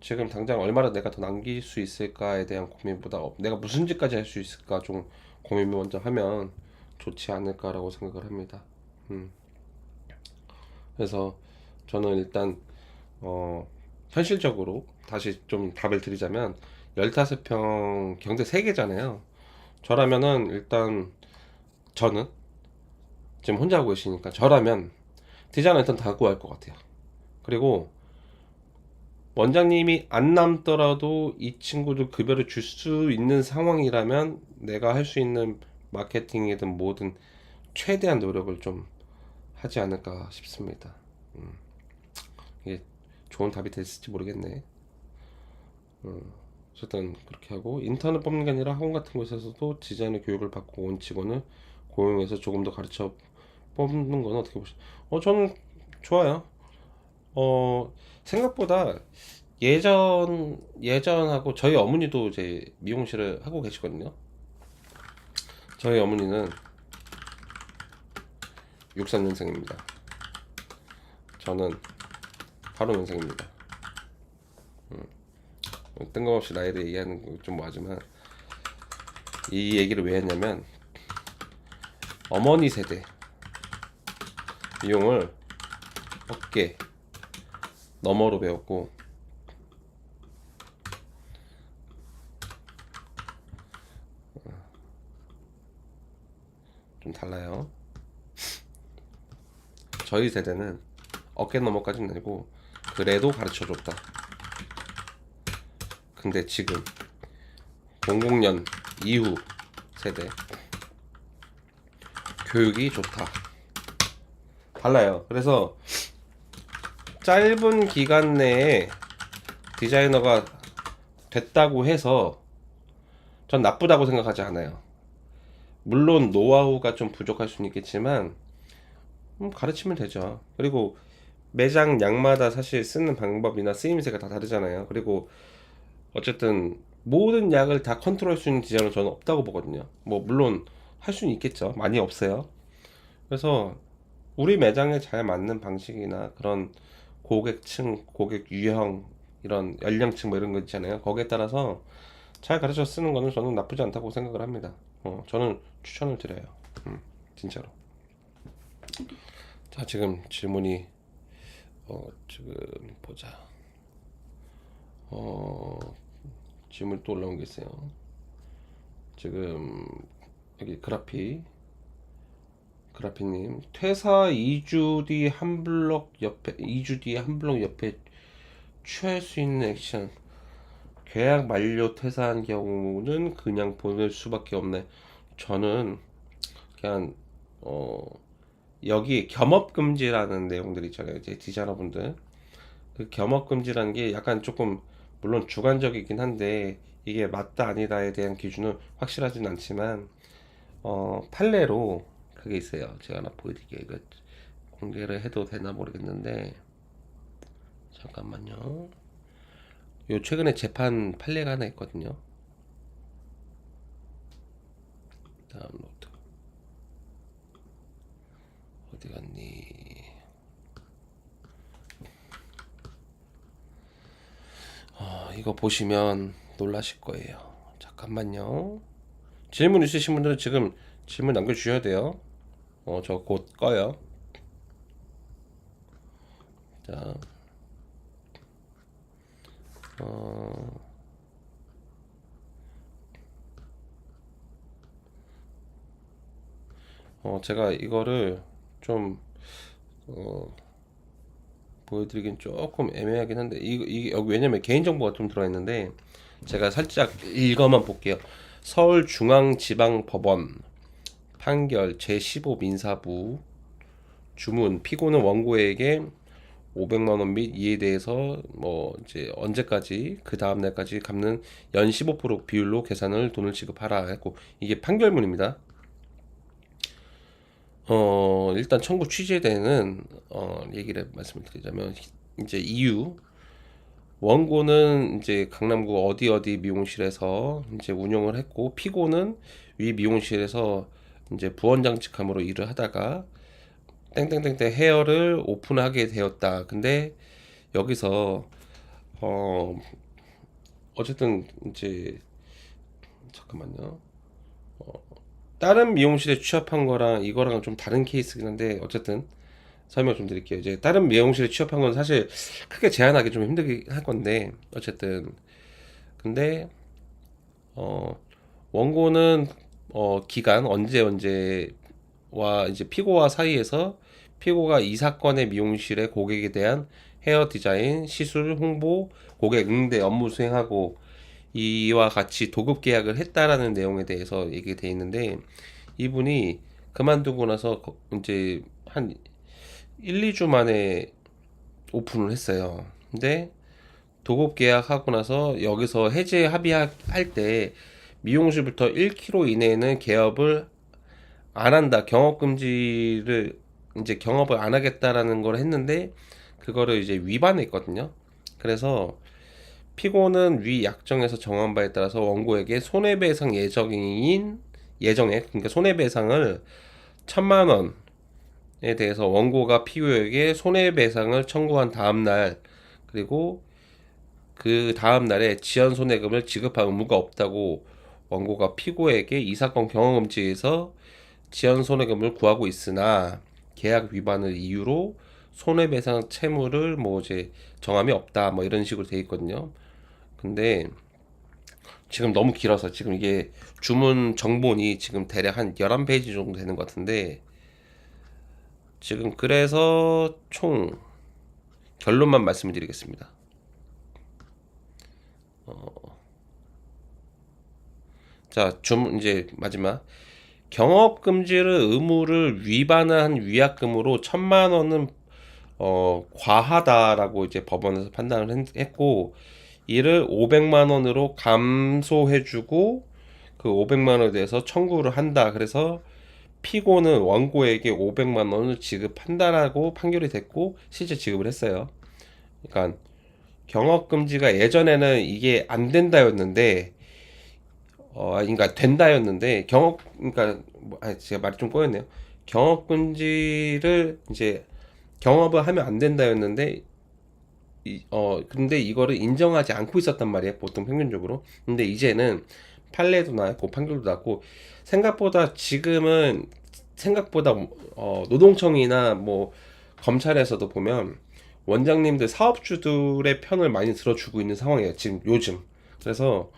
지금 당장 얼마나 내가 더 남길 수 있을까에 대한 고민보다 내가 무슨 짓까지 할 수 있을까 좀 고민 먼저 하면 좋지 않을까라고 생각을 합니다. 음. 그래서 저는 일단 현실적으로 다시 좀 답을 드리자면 15평 경대 3개잖아요. 저라면은 일단 저는 지금 혼자 하고 계시니까 저라면 디자이너 일단 다 구할 것 같아요. 그리고 원장님이 안 남더라도 이 친구들 급여를 줄 수 있는 상황이라면 내가 할 수 있는 마케팅이든 뭐든 최대한 노력을 좀 하지 않을까 싶습니다. 이게 좋은 답이 됐을지 모르겠네. 어쨌든 그렇게 하고, 인턴을 뽑는 게 아니라 학원 같은 곳에서도 디자이너 교육을 받고 온 직원을 고용해서 조금 더 가르쳐 뽑는 건 어떻게 보시죠? 저는 좋아요. 생각보다 예전하고 저희 어머니도 이제 미용실을 하고 계시거든요. 저희 어머니는 63년생입니다. 저는 85년생입니다. 뜬금없이 나이를 얘기하는 거 좀 뭐하지만, 이 얘기를 왜 했냐면 어머니 세대 미용을 어깨 너머로 배웠고, 좀 달라요. 저희 세대는 어깨 너머까지는 아니고 그래도 가르쳐줬다. 근데 지금 00년 이후 세대 교육이 좋다. 달라요. 그래서 짧은 기간 내에 디자이너가 됐다고 해서 전 나쁘다고 생각하지 않아요. 물론 노하우가 좀 부족할 수는 있겠지만 가르치면 되죠. 그리고 매장 약마다 사실 쓰는 방법이나 쓰임새가 다 다르잖아요. 그리고 어쨌든 모든 약을 다 컨트롤할 수 있는 디자인은 저는 없다고 보거든요. 뭐 물론 할 수는 있겠죠. 많이 없어요. 그래서 우리 매장에 잘 맞는 방식이나 그런 고객층, 고객 유형, 이런 연령층 뭐 이런 거 있잖아요. 거기에 따라서 잘 가르쳐 쓰는 거는 저는 나쁘지 않다고 생각을 합니다. 저는 추천을 드려요. 진짜로. 자, 지금 질문이 지금 보자. 어, 질문 또 올라온 게 있어요. 지금 여기 그라피님 퇴사 2주 뒤 한 블럭 옆에 2주 뒤에 한 블럭 옆에 취할 수 있는 액션. 계약 만료 퇴사한 경우는 그냥 보낼 수밖에 없네. 저는 그냥 어 여기 겸업 금지라는 내용들 있잖아요. 이제 디자이너분들 그 겸업 금지라는 게 약간 조금 물론 주관적이긴 한데 이게 맞다 아니다에 대한 기준은 확실하진 않지만 판례로 그게 있어요. 제가 하나 보여드릴게요. 이거 공개를 해도 되나 모르겠는데 잠깐만요. 요 최근에 재판 판례가 하나 있거든요. 다운로드 어디 갔니? 이거 보시면 놀라실 거예요. 잠깐만요. 질문 있으신 분들은 지금 질문 남겨주셔야 돼요. 저 곧 꺼요. 자, 제가 이거를 좀 보여드리긴 조금 애매하긴 한데 이게 여기 왜냐면 개인정보가 좀 들어있는데 제가 살짝 읽어만 볼게요. 서울중앙지방법원 판결 제15 민사부 주문 피고는 원고에게 500만 원 및 이에 대해서 뭐 이제 언제까지 그 다음 날까지 갚는 연 15% 비율로 계산을 돈을 지급하라 했고 이게 판결문입니다. 일단 청구 취지에대해는 얘기를 말씀드리자면 이제 이유 원고는 이제 강남구 어디 어디 미용실에서 이제 운영을 했고 피고는 위 미용실에서 이제 부원장직함으로 일을 하다가 땡땡땡땡 헤어를 오픈하게 되었다. 근데 여기서 어 어쨌든 이제 잠깐만요. 다른 미용실에 취업한 거랑 이거랑은 좀 다른 케이스긴 한데 어쨌든 설명 좀 드릴게요. 이제 다른 미용실에 취업한 건 사실 크게 제한하기 좀 힘들긴 할 건데 어쨌든 근데 어 원고는 기간 언제와 이제 피고와 사이에서 피고가 이 사건의 미용실의 고객에 대한 헤어 디자인, 시술, 홍보, 고객 응대 업무 수행하고 이와 같이 도급 계약을 했다라는 내용에 대해서 얘기돼 있는데 이분이 그만두고 나서 이제 한 1, 2주 만에 오픈을 했어요. 근데 도급 계약하고 나서 여기서 해제 합의할 때 미용실부터 1km 이내에는 개업을 안 한다. 경업 금지를 이제 경업을 안 하겠다라는 걸 했는데 그거를 이제 위반했거든요. 그래서 피고는 위 약정에서 정한 바에 따라서 원고에게 손해배상 예정액 그러니까 손해배상을 1,000만 원에 대해서 원고가 피고에게 손해배상을 청구한 다음 날 그리고 그 다음 날에 지연 손해금을 지급할 의무가 없다고 원고가 피고에게 이 사건 경험금지에서 지연 손해금을 구하고 있으나 계약 위반을 이유로 손해배상 채무를 뭐 이제 정함이 없다 뭐 이런 식으로 돼 있거든요. 근데 지금 너무 길어서 지금 이게 주문 정본이 지금 대략 한 11페이지 정도 되는 것 같은데 지금 그래서 총 결론만 말씀을 드리겠습니다. 자, 이제 마지막 경업 금지를 의무를 위반한 위약금으로 1,000만 원은 과하다라고 이제 법원에서 판단을 했고 이를 500만 원으로 감소해주고 그 500만 원에 대해서 청구를 한다. 그래서 피고는 원고에게 500만 원을 지급한다라고 판결이 됐고 실제 지급을 했어요. 그러니까 경업 금지가 예전에는 이게 안 된다였는데 그러니까 된다였는데 그러니까 제가 말이 좀 꼬였네요. 경업 금지를 이제 경업을 하면 안 된다였는데 근데 이거를 인정하지 않고 있었단 말이에요. 보통 평균적으로. 근데 이제는 판례도 나왔고 판결도 나왔고 생각보다 지금은 생각보다 노동청이나 뭐 검찰에서도 보면 원장님들 사업주들의 편을 많이 들어주고 있는 상황이에요 지금 요즘. 그래서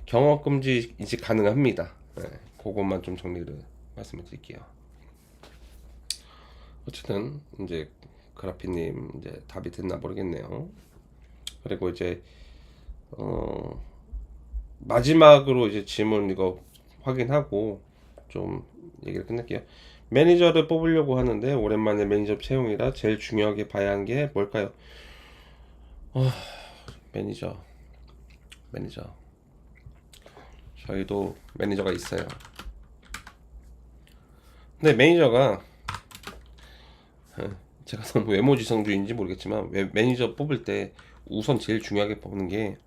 경업금지 이제 가능합니다. 네, 그것만 좀 정리를 말씀을 드릴게요. 어쨌든 이제 그라피님 이제 답이 됐나 모르겠네요. 그리고 이제 마지막으로 이제 질문 이거 확인하고 좀 얘기를 끝낼게요. 매니저를 뽑으려고 하는데 오랜만에 매니저 채용이라 제일 중요하게 봐야 하는 게 뭘까요? 매니저 저희도 매니저가 있어요. 근데 매니저가 제가 너무 외모지상주의인지 모르겠지만 매니저 뽑을 때 우선 제일 중요하게 뽑는 게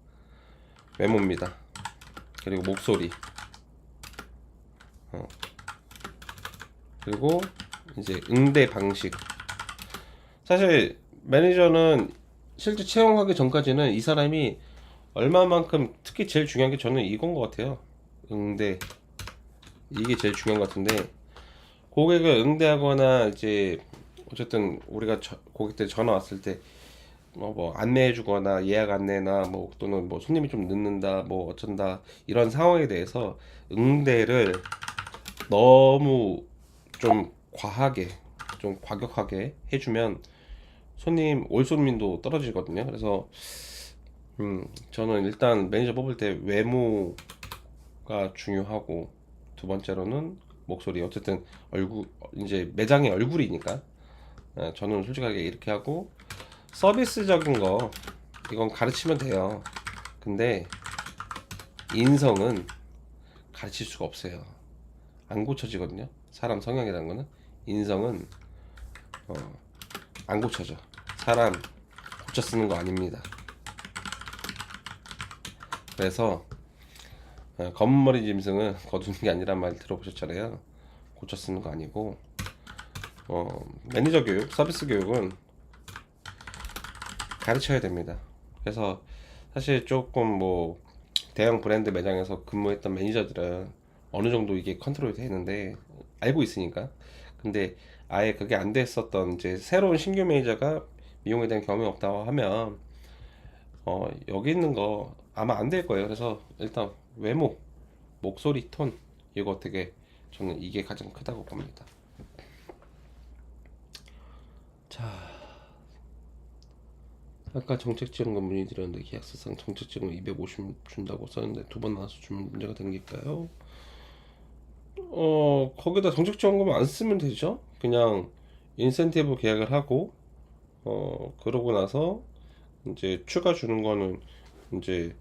외모입니다. 그리고 목소리, 그리고 이제 응대 방식. 사실 매니저는 실제 채용하기 전까지는 이 사람이 얼마만큼, 특히 제일 중요한 게 저는 이건 것 같아요. 응대. 이게 제일 중요한 것 같은데, 고객을 응대하거나 이제 어쨌든 우리가 고객들 전화 왔을 때 뭐 안내해주거나 예약 안내나 뭐 또는 뭐 손님이 좀 늦는다 뭐 어쩐다 이런 상황에 대해서 응대를 너무 좀 과하게, 좀 과격하게 해주면 올 손님도 떨어지거든요. 그래서 저는 일단 매니저 뽑을 때 외모가 중요하고, 두 번째로는 목소리. 어쨌든 얼굴, 이제 매장의 얼굴이니까. 저는 솔직하게 이렇게 하고, 서비스적인 거 이건 가르치면 돼요. 근데 인성은 가르칠 수가 없어요. 안 고쳐지거든요. 사람 성향이라는 거는, 인성은 안 고쳐져. 사람 고쳐 쓰는 거 아닙니다. 그래서 검은 머리 짐승은 거두는 게 아니란 말 들어보셨잖아요. 고쳐 쓰는 거 아니고, 매니저 교육, 서비스 교육은 가르쳐야 됩니다. 그래서 사실 조금 뭐 대형 브랜드 매장에서 근무했던 매니저들은 어느 정도 이게 컨트롤이 되는데, 알고 있으니까. 근데 아예 그게 안 됐었던 이제 새로운 신규 매니저가 미용에 대한 경험이 없다고 하면 여기 있는 거 아마 안 될 거예요. 그래서 일단 외모, 목소리 톤, 이거 되게, 저는 이게 가장 크다고 봅니다. 자, 아까 정책지원금 문의드렸는데 계약서상 정책지원금 250 준다고 썼는데 두 번 나와서 주면 문제가 생길까요? 거기다 정책지원금 안 쓰면 되죠. 그냥 인센티브 계약을 하고, 그러고 나서 이제 추가 주는 거는 이제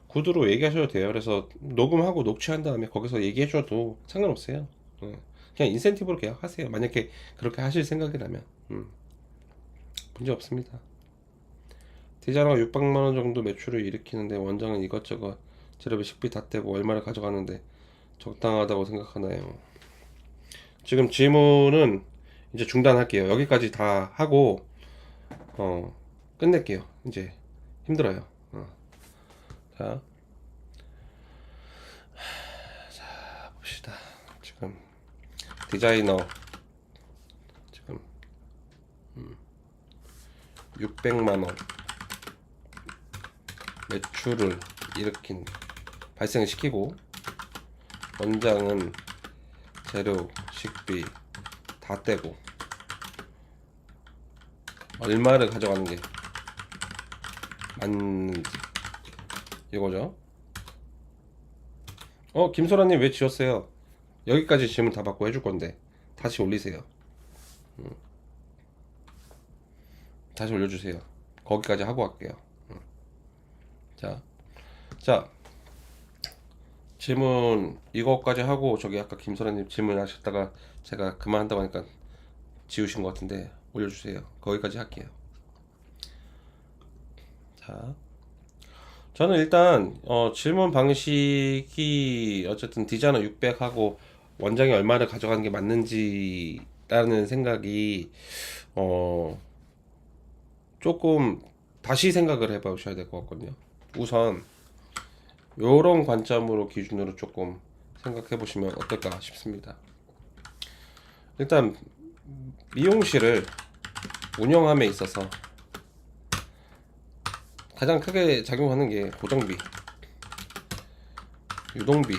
구두로 얘기하셔도 돼요. 그래서 녹음하고 녹취한 다음에 거기서 얘기해줘도 상관없어요. 그냥 인센티브로 계약하세요. 만약에 그렇게 하실 생각이라면. 문제 없습니다. 디자이너가 600만 원 정도 매출을 일으키는데 원장은 이것저것 재료비 식비 다 떼고 얼마를 가져가는데 적당하다고 생각하나요? 지금 질문은 이제 중단할게요. 여기까지 다 하고 끝낼게요. 이제 힘들어요. 자, 봅시다. 지금 디자이너 지금 600만 원 매출을 발생시키고, 원장은 재료 식비 다 떼고 얼마를 가져가는 게 맞는지, 이거죠. 김소라님 왜 지웠어요? 여기까지 질문 다 받고 해줄 건데 다시 올리세요. 다시 올려주세요. 거기까지 하고 갈게요. 자, 질문 이거까지 하고, 저기 아까 김소라님 질문하셨다가 제가 그만한다고 하니까 지우신 것 같은데 올려주세요. 거기까지 할게요. 자, 저는 일단 질문 방식이 어쨌든 디자이너 600하고 원장이 얼마를 가져가는 게 맞는지라는 생각이 조금 다시 생각을 해보셔야 될 것 같거든요. 우선 요런 관점으로 기준으로 조금 생각해 보시면 어떨까 싶습니다. 일단 미용실을 운영함에 있어서 가장 크게 작용하는 게 고정비, 유동비,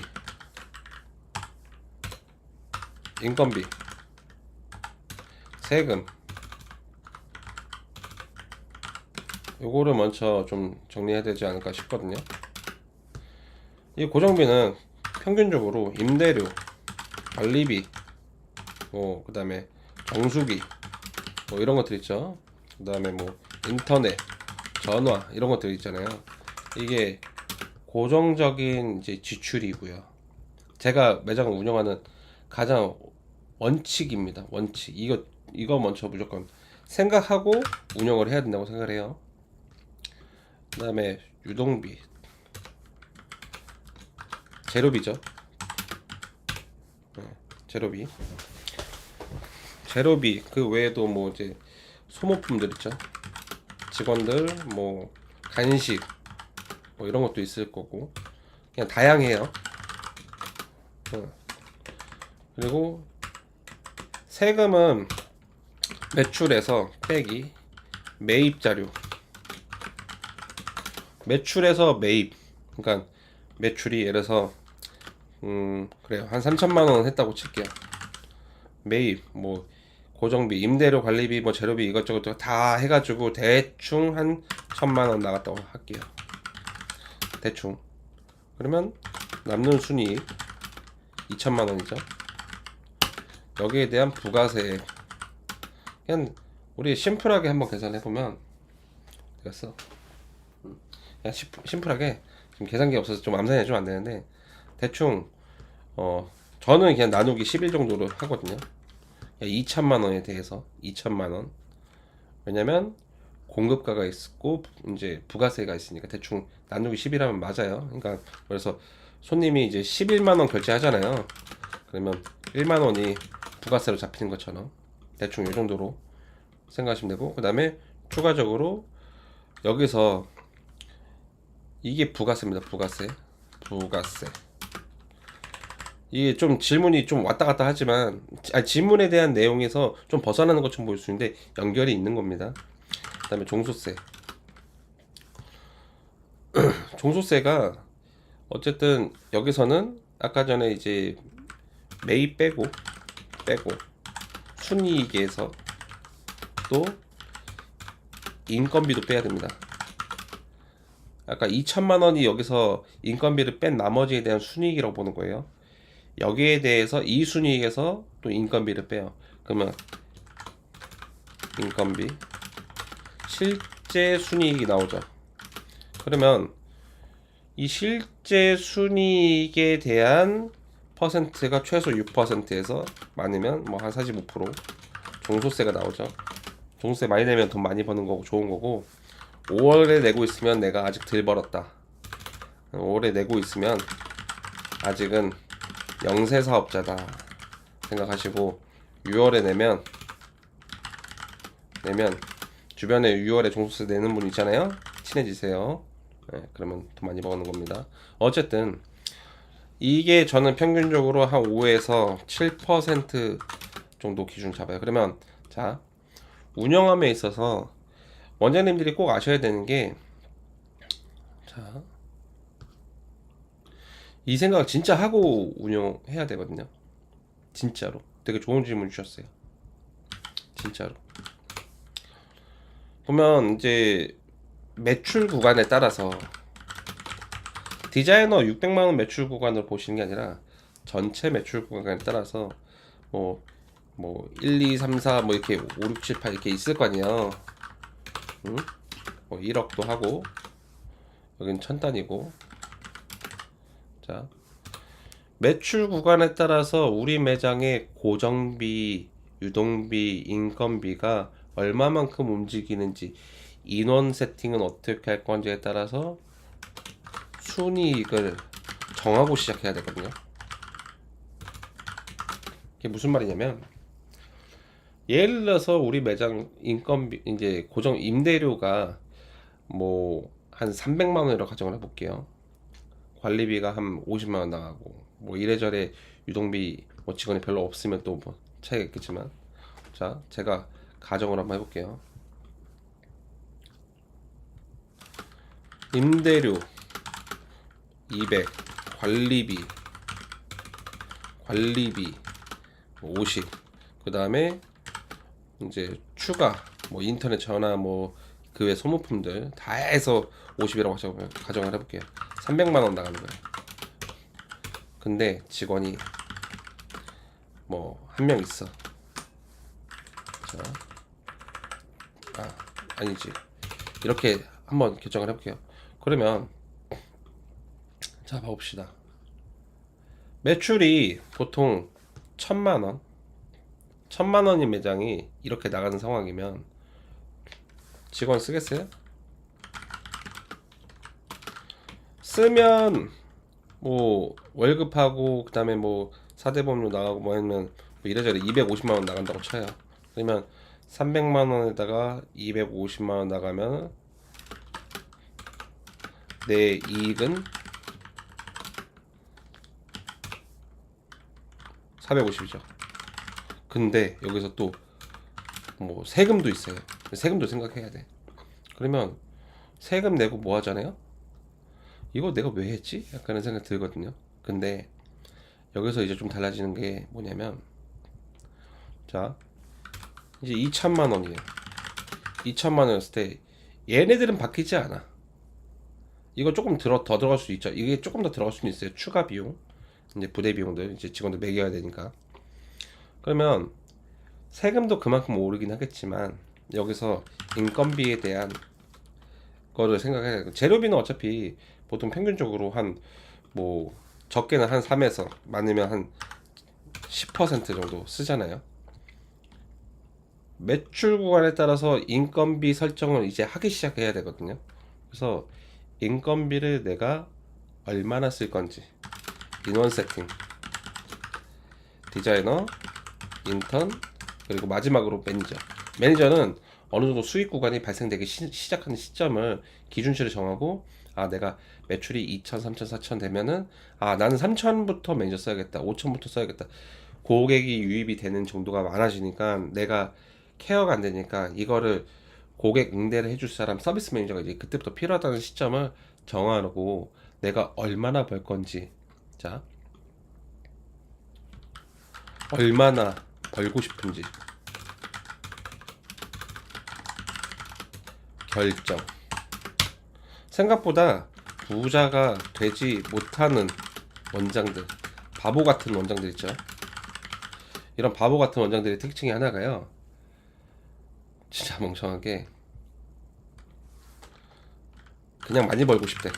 인건비, 세금, 요거를 먼저 좀 정리해야 되지 않을까 싶거든요. 이 고정비는 평균적으로 임대료, 관리비, 그 다음에 정수기, 뭐 이런 것들 있죠. 그 다음에 뭐 인터넷, 전화 이런 것들 있잖아요. 이게 고정적인 이제 지출이고요. 제가 매장을 운영하는 가장 원칙입니다. 원칙. 이거 먼저 무조건 생각하고 운영을 해야 된다고 생각을 해요. 그 다음에 유동비, 재료비죠. 재료비. 재료비 그 외에도 뭐 이제 소모품들 있죠. 직원들 뭐 간식 뭐 이런 것도 있을 거고 그냥 다양해요. 그리고 세금은 매출에서 빼기 매입 자료. 매출에서 매입. 그러니까 매출이 예를 들어서 그래요. 한 3천만 원 했다고 칠게요. 매입 뭐 고정비, 임대료, 관리비, 뭐 재료비 이것저것 다 해가지고 대충 한 1,000만 원 나갔다고 할게요. 대충. 그러면 남는 순이익 2천만 원이죠. 여기에 대한 부가세. 그냥 우리 심플하게 한번 계산해 보면 되겠어. 그냥 심플하게 지금 계산기 없어서 좀 암산해 주면 안 되는데 대충 저는 그냥 나누기 11 정도로 하거든요. 2천만 원에 대해서 2천만 원. 왜냐면 공급가가 있고 이제 부가세가 있으니까 대충 나누기 10이라면 맞아요. 그러니까 그래서 손님이 이제 11만 원 결제하잖아요. 그러면 1만 원이 부가세로 잡히는 것처럼 대충 이 정도로 생각하시면 되고, 그다음에 추가적으로 여기서 이게 부가세입니다. 부가세. 이게 좀 질문이 좀 왔다 갔다 하지만 질문에 대한 내용에서 좀 벗어나는 것처럼 보일 수 있는데 연결이 있는 겁니다. 그 다음에 종소세. 종소세가 어쨌든 여기서는 아까 전에 이제 매입 빼고 순이익에서 또 인건비도 빼야 됩니다. 아까 2천만 원이 여기서 인건비를 뺀 나머지에 대한 순이익이라고 보는 거예요. 여기에 대해서 이 순이익에서 또 인건비를 빼요. 그러면 인건비 실제 순이익이 나오죠. 그러면 이 실제 순이익에 대한 퍼센트가 최소 6%에서 많으면 뭐 한 45% 종소세가 나오죠. 종소세 많이 내면 돈 많이 버는 거고 좋은 거고, 5월에 내고 있으면 내가 아직 덜 벌었다. 5월에 내고 있으면 아직은 영세 사업자다 생각하시고 6월에 내면 주변에 6월에 종소세 내는 분 있잖아요. 친해지세요. 네, 그러면 돈 많이 버는 겁니다. 어쨌든 이게 저는 평균적으로 한 5에서 7% 정도 기준 잡아요. 그러면 자, 운영함에 있어서 원장님들이 꼭 아셔야 되는 게, 자, 이 생각 진짜 하고 운영해야 되거든요. 진짜로. 되게 좋은 질문 주셨어요. 진짜로. 보면 이제 매출 구간에 따라서 디자이너 600만 원 매출 구간을 보시는 게 아니라 전체 매출 구간에 따라서 뭐 1, 2, 3, 4 뭐 이렇게 5, 6, 7, 8 이렇게 있을 거 아니에요. 응? 뭐 1억도 하고 여긴 1000단이고. 자, 매출 구간에 따라서 우리 매장의 고정비, 유동비, 인건비가 얼마만큼 움직이는지, 인원 세팅은 어떻게 할 건지에 따라서 순이익을 정하고 시작해야 되거든요. 이게 무슨 말이냐면, 예를 들어서 우리 매장 인건비 이제 고정 임대료가 뭐 한 300만 원이라고 가정을 해볼게요. 관리비가 한 50만 원 나가고 뭐 이래저래 유동비 뭐 직원이 별로 없으면 또 뭐 차이가 있겠지만, 자, 제가 가정을 한번 해볼게요. 임대료 200, 관리비 50, 그 다음에 이제 추가 뭐 인터넷 전화 뭐 그 외 소모품들 다 해서 50이라고 가정을 해볼게요. 300만 원 나가는 거예요. 근데 직원이 뭐 한 명 있어. 자, 아니지. 이렇게 한번 결정을 해볼게요. 그러면 자 봐봅시다. 매출이 보통 1000만 원인 매장이 이렇게 나가는 상황이면 직원 쓰겠어요? 쓰면 뭐 월급하고 그 다음에 뭐 사대보험료 나가고 뭐 하면 뭐 이래저래 250만 원 나간다고 쳐요. 그러면 300만 원에다가 250만 원 나가면 내 이익은 450이죠. 근데 여기서 또 뭐 세금도 있어요. 세금도 생각해야 돼. 그러면 세금 내고 뭐 하잖아요? 이거 내가 왜 했지? 약간의 생각 들거든요. 근데 여기서 이제 좀 달라지는 게 뭐냐면, 자 이제 2천만 원이에요. 2천만 원이었을 때 얘네들은 바뀌지 않아. 이거 조금 더 들어갈 수 있죠. 이게 조금 더 들어갈 수는 있어요. 추가 비용, 이제 부대 비용들, 이제 직원들 매겨야 되니까. 그러면 세금도 그만큼 오르긴 하겠지만 여기서 인건비에 대한 거를 생각해야 돼요. 재료비는 어차피 보통 평균적으로 한 뭐 적게는 한 3에서 많으면 한 10% 정도 쓰잖아요. 매출 구간에 따라서 인건비 설정을 이제 하기 시작해야 되거든요. 그래서 인건비를 내가 얼마나 쓸 건지, 인원 세팅, 디자이너, 인턴, 그리고 마지막으로 매니저는 어느 정도 수익 구간이 발생되기 시작하는 시점을 기준치를 정하고, 내가 매출이 2천, 3천, 4천 되면은 나는 3천부터 매니저 써야겠다, 5천부터 써야겠다. 고객이 유입이 되는 정도가 많아지니까 내가 케어가 안 되니까 이거를 고객 응대를 해줄 사람, 서비스 매니저가 이제 그때부터 필요하다는 시점을 정하고, 내가 얼마나 벌 건지, 자 얼마나 벌고 싶은지 결정. 생각보다 부자가 되지 못하는 원장들, 바보 같은 원장들 있죠. 이런 바보 같은 원장들의 특징이 하나가요, 진짜 멍청하게 그냥 많이 벌고 싶대.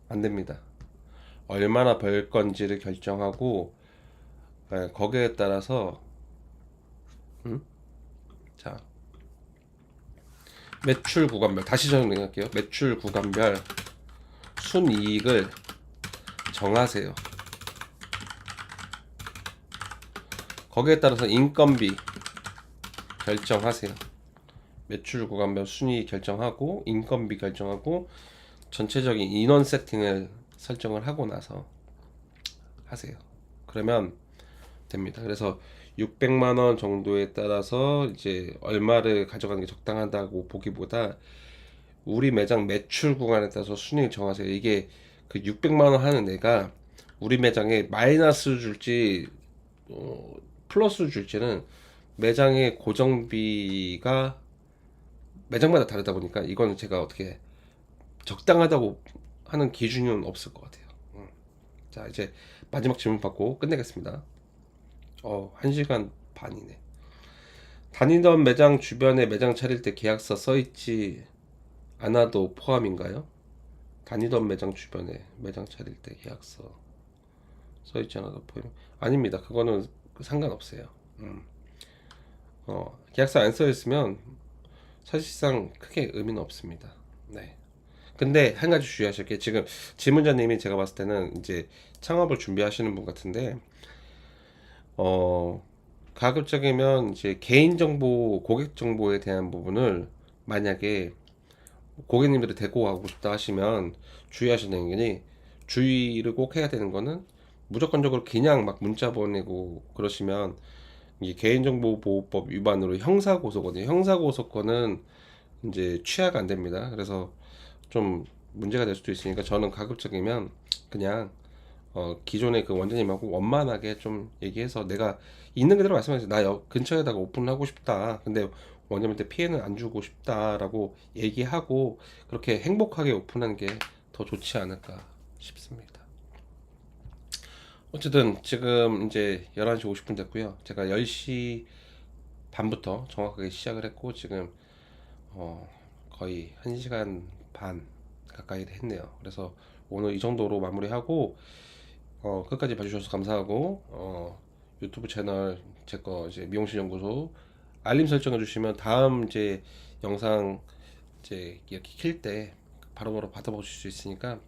안 됩니다. 얼마나 벌 건지를 결정하고, 거기에 따라서 자 매출 구간별, 다시 정리할게요. 매출 구간별 순이익을 정하세요. 거기에 따라서 인건비 결정하세요. 매출 구간별 순이익 결정하고 인건비 결정하고 전체적인 인원 세팅을 설정을 하고 나서 하세요. 그러면 됩니다. 그래서 600만 원 정도에 따라서 이제 얼마를 가져가는 게 적당하다고 보기보다 우리 매장 매출 구간에 따라서 순위를 정하세요. 이게 그 600만 원 하는 애가 우리 매장에 마이너스 줄지 플러스 줄지는 매장의 고정비가 매장마다 다르다 보니까 이거는 제가 어떻게 적당하다고 하는 기준은 없을 것 같아요. 자, 이제 마지막 질문 받고 끝내겠습니다. 1시간 반이네. 다니던 매장 주변에 매장 차릴 때 계약서 써있지 않아도 포함인가요? 다니던 매장 주변에 매장 차릴 때 계약서 써있지 않아도 포함? 아닙니다. 그거는 상관없어요. 계약서 안 써있으면 사실상 크게 의미는 없습니다. 네. 근데 한 가지 주의하실 게, 지금 질문자님이 제가 봤을 때는 이제 창업을 준비하시는 분 같은데, 가급적이면 이제 개인정보, 고객정보에 대한 부분을 만약에 고객님들을 데리고 가고 싶다 하시면 주의하시는 게, 주의를 꼭 해야 되는 거는 무조건적으로 그냥 막 문자 보내고 그러시면 이게 개인정보보호법 위반으로 형사고소거든요. 형사고소건은 이제 취하가 안 됩니다. 그래서 좀 문제가 될 수도 있으니까 저는 가급적이면 그냥 기존의 그 원장님하고 원만하게 좀 얘기해서 내가 있는 그대로 말씀하세요. 나 근처에다가 오픈하고 싶다. 근데 원장님한테 피해는 안 주고 싶다라고 얘기하고 그렇게 행복하게 오픈하는 게 더 좋지 않을까 싶습니다. 어쨌든 지금 이제 11시 50분 됐고요. 제가 10시 반부터 정확하게 시작을 했고 지금 어, 거의 1시간 반 가까이 했네요. 그래서 오늘 이 정도로 마무리하고 끝까지 봐주셔서 감사하고 유튜브 채널 제 거 이제 미용실 연구소 알림 설정해 주시면 다음 이제 영상 이제 이렇게 킬 때 바로바로 받아보실 수 있으니까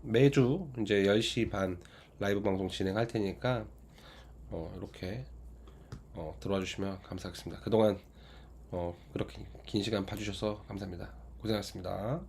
매주 이제 10시 반 라이브 방송 진행할 테니까 이렇게 들어와 주시면 감사하겠습니다. 그동안 그렇게 긴 시간 봐주셔서 감사합니다. 고생하셨습니다.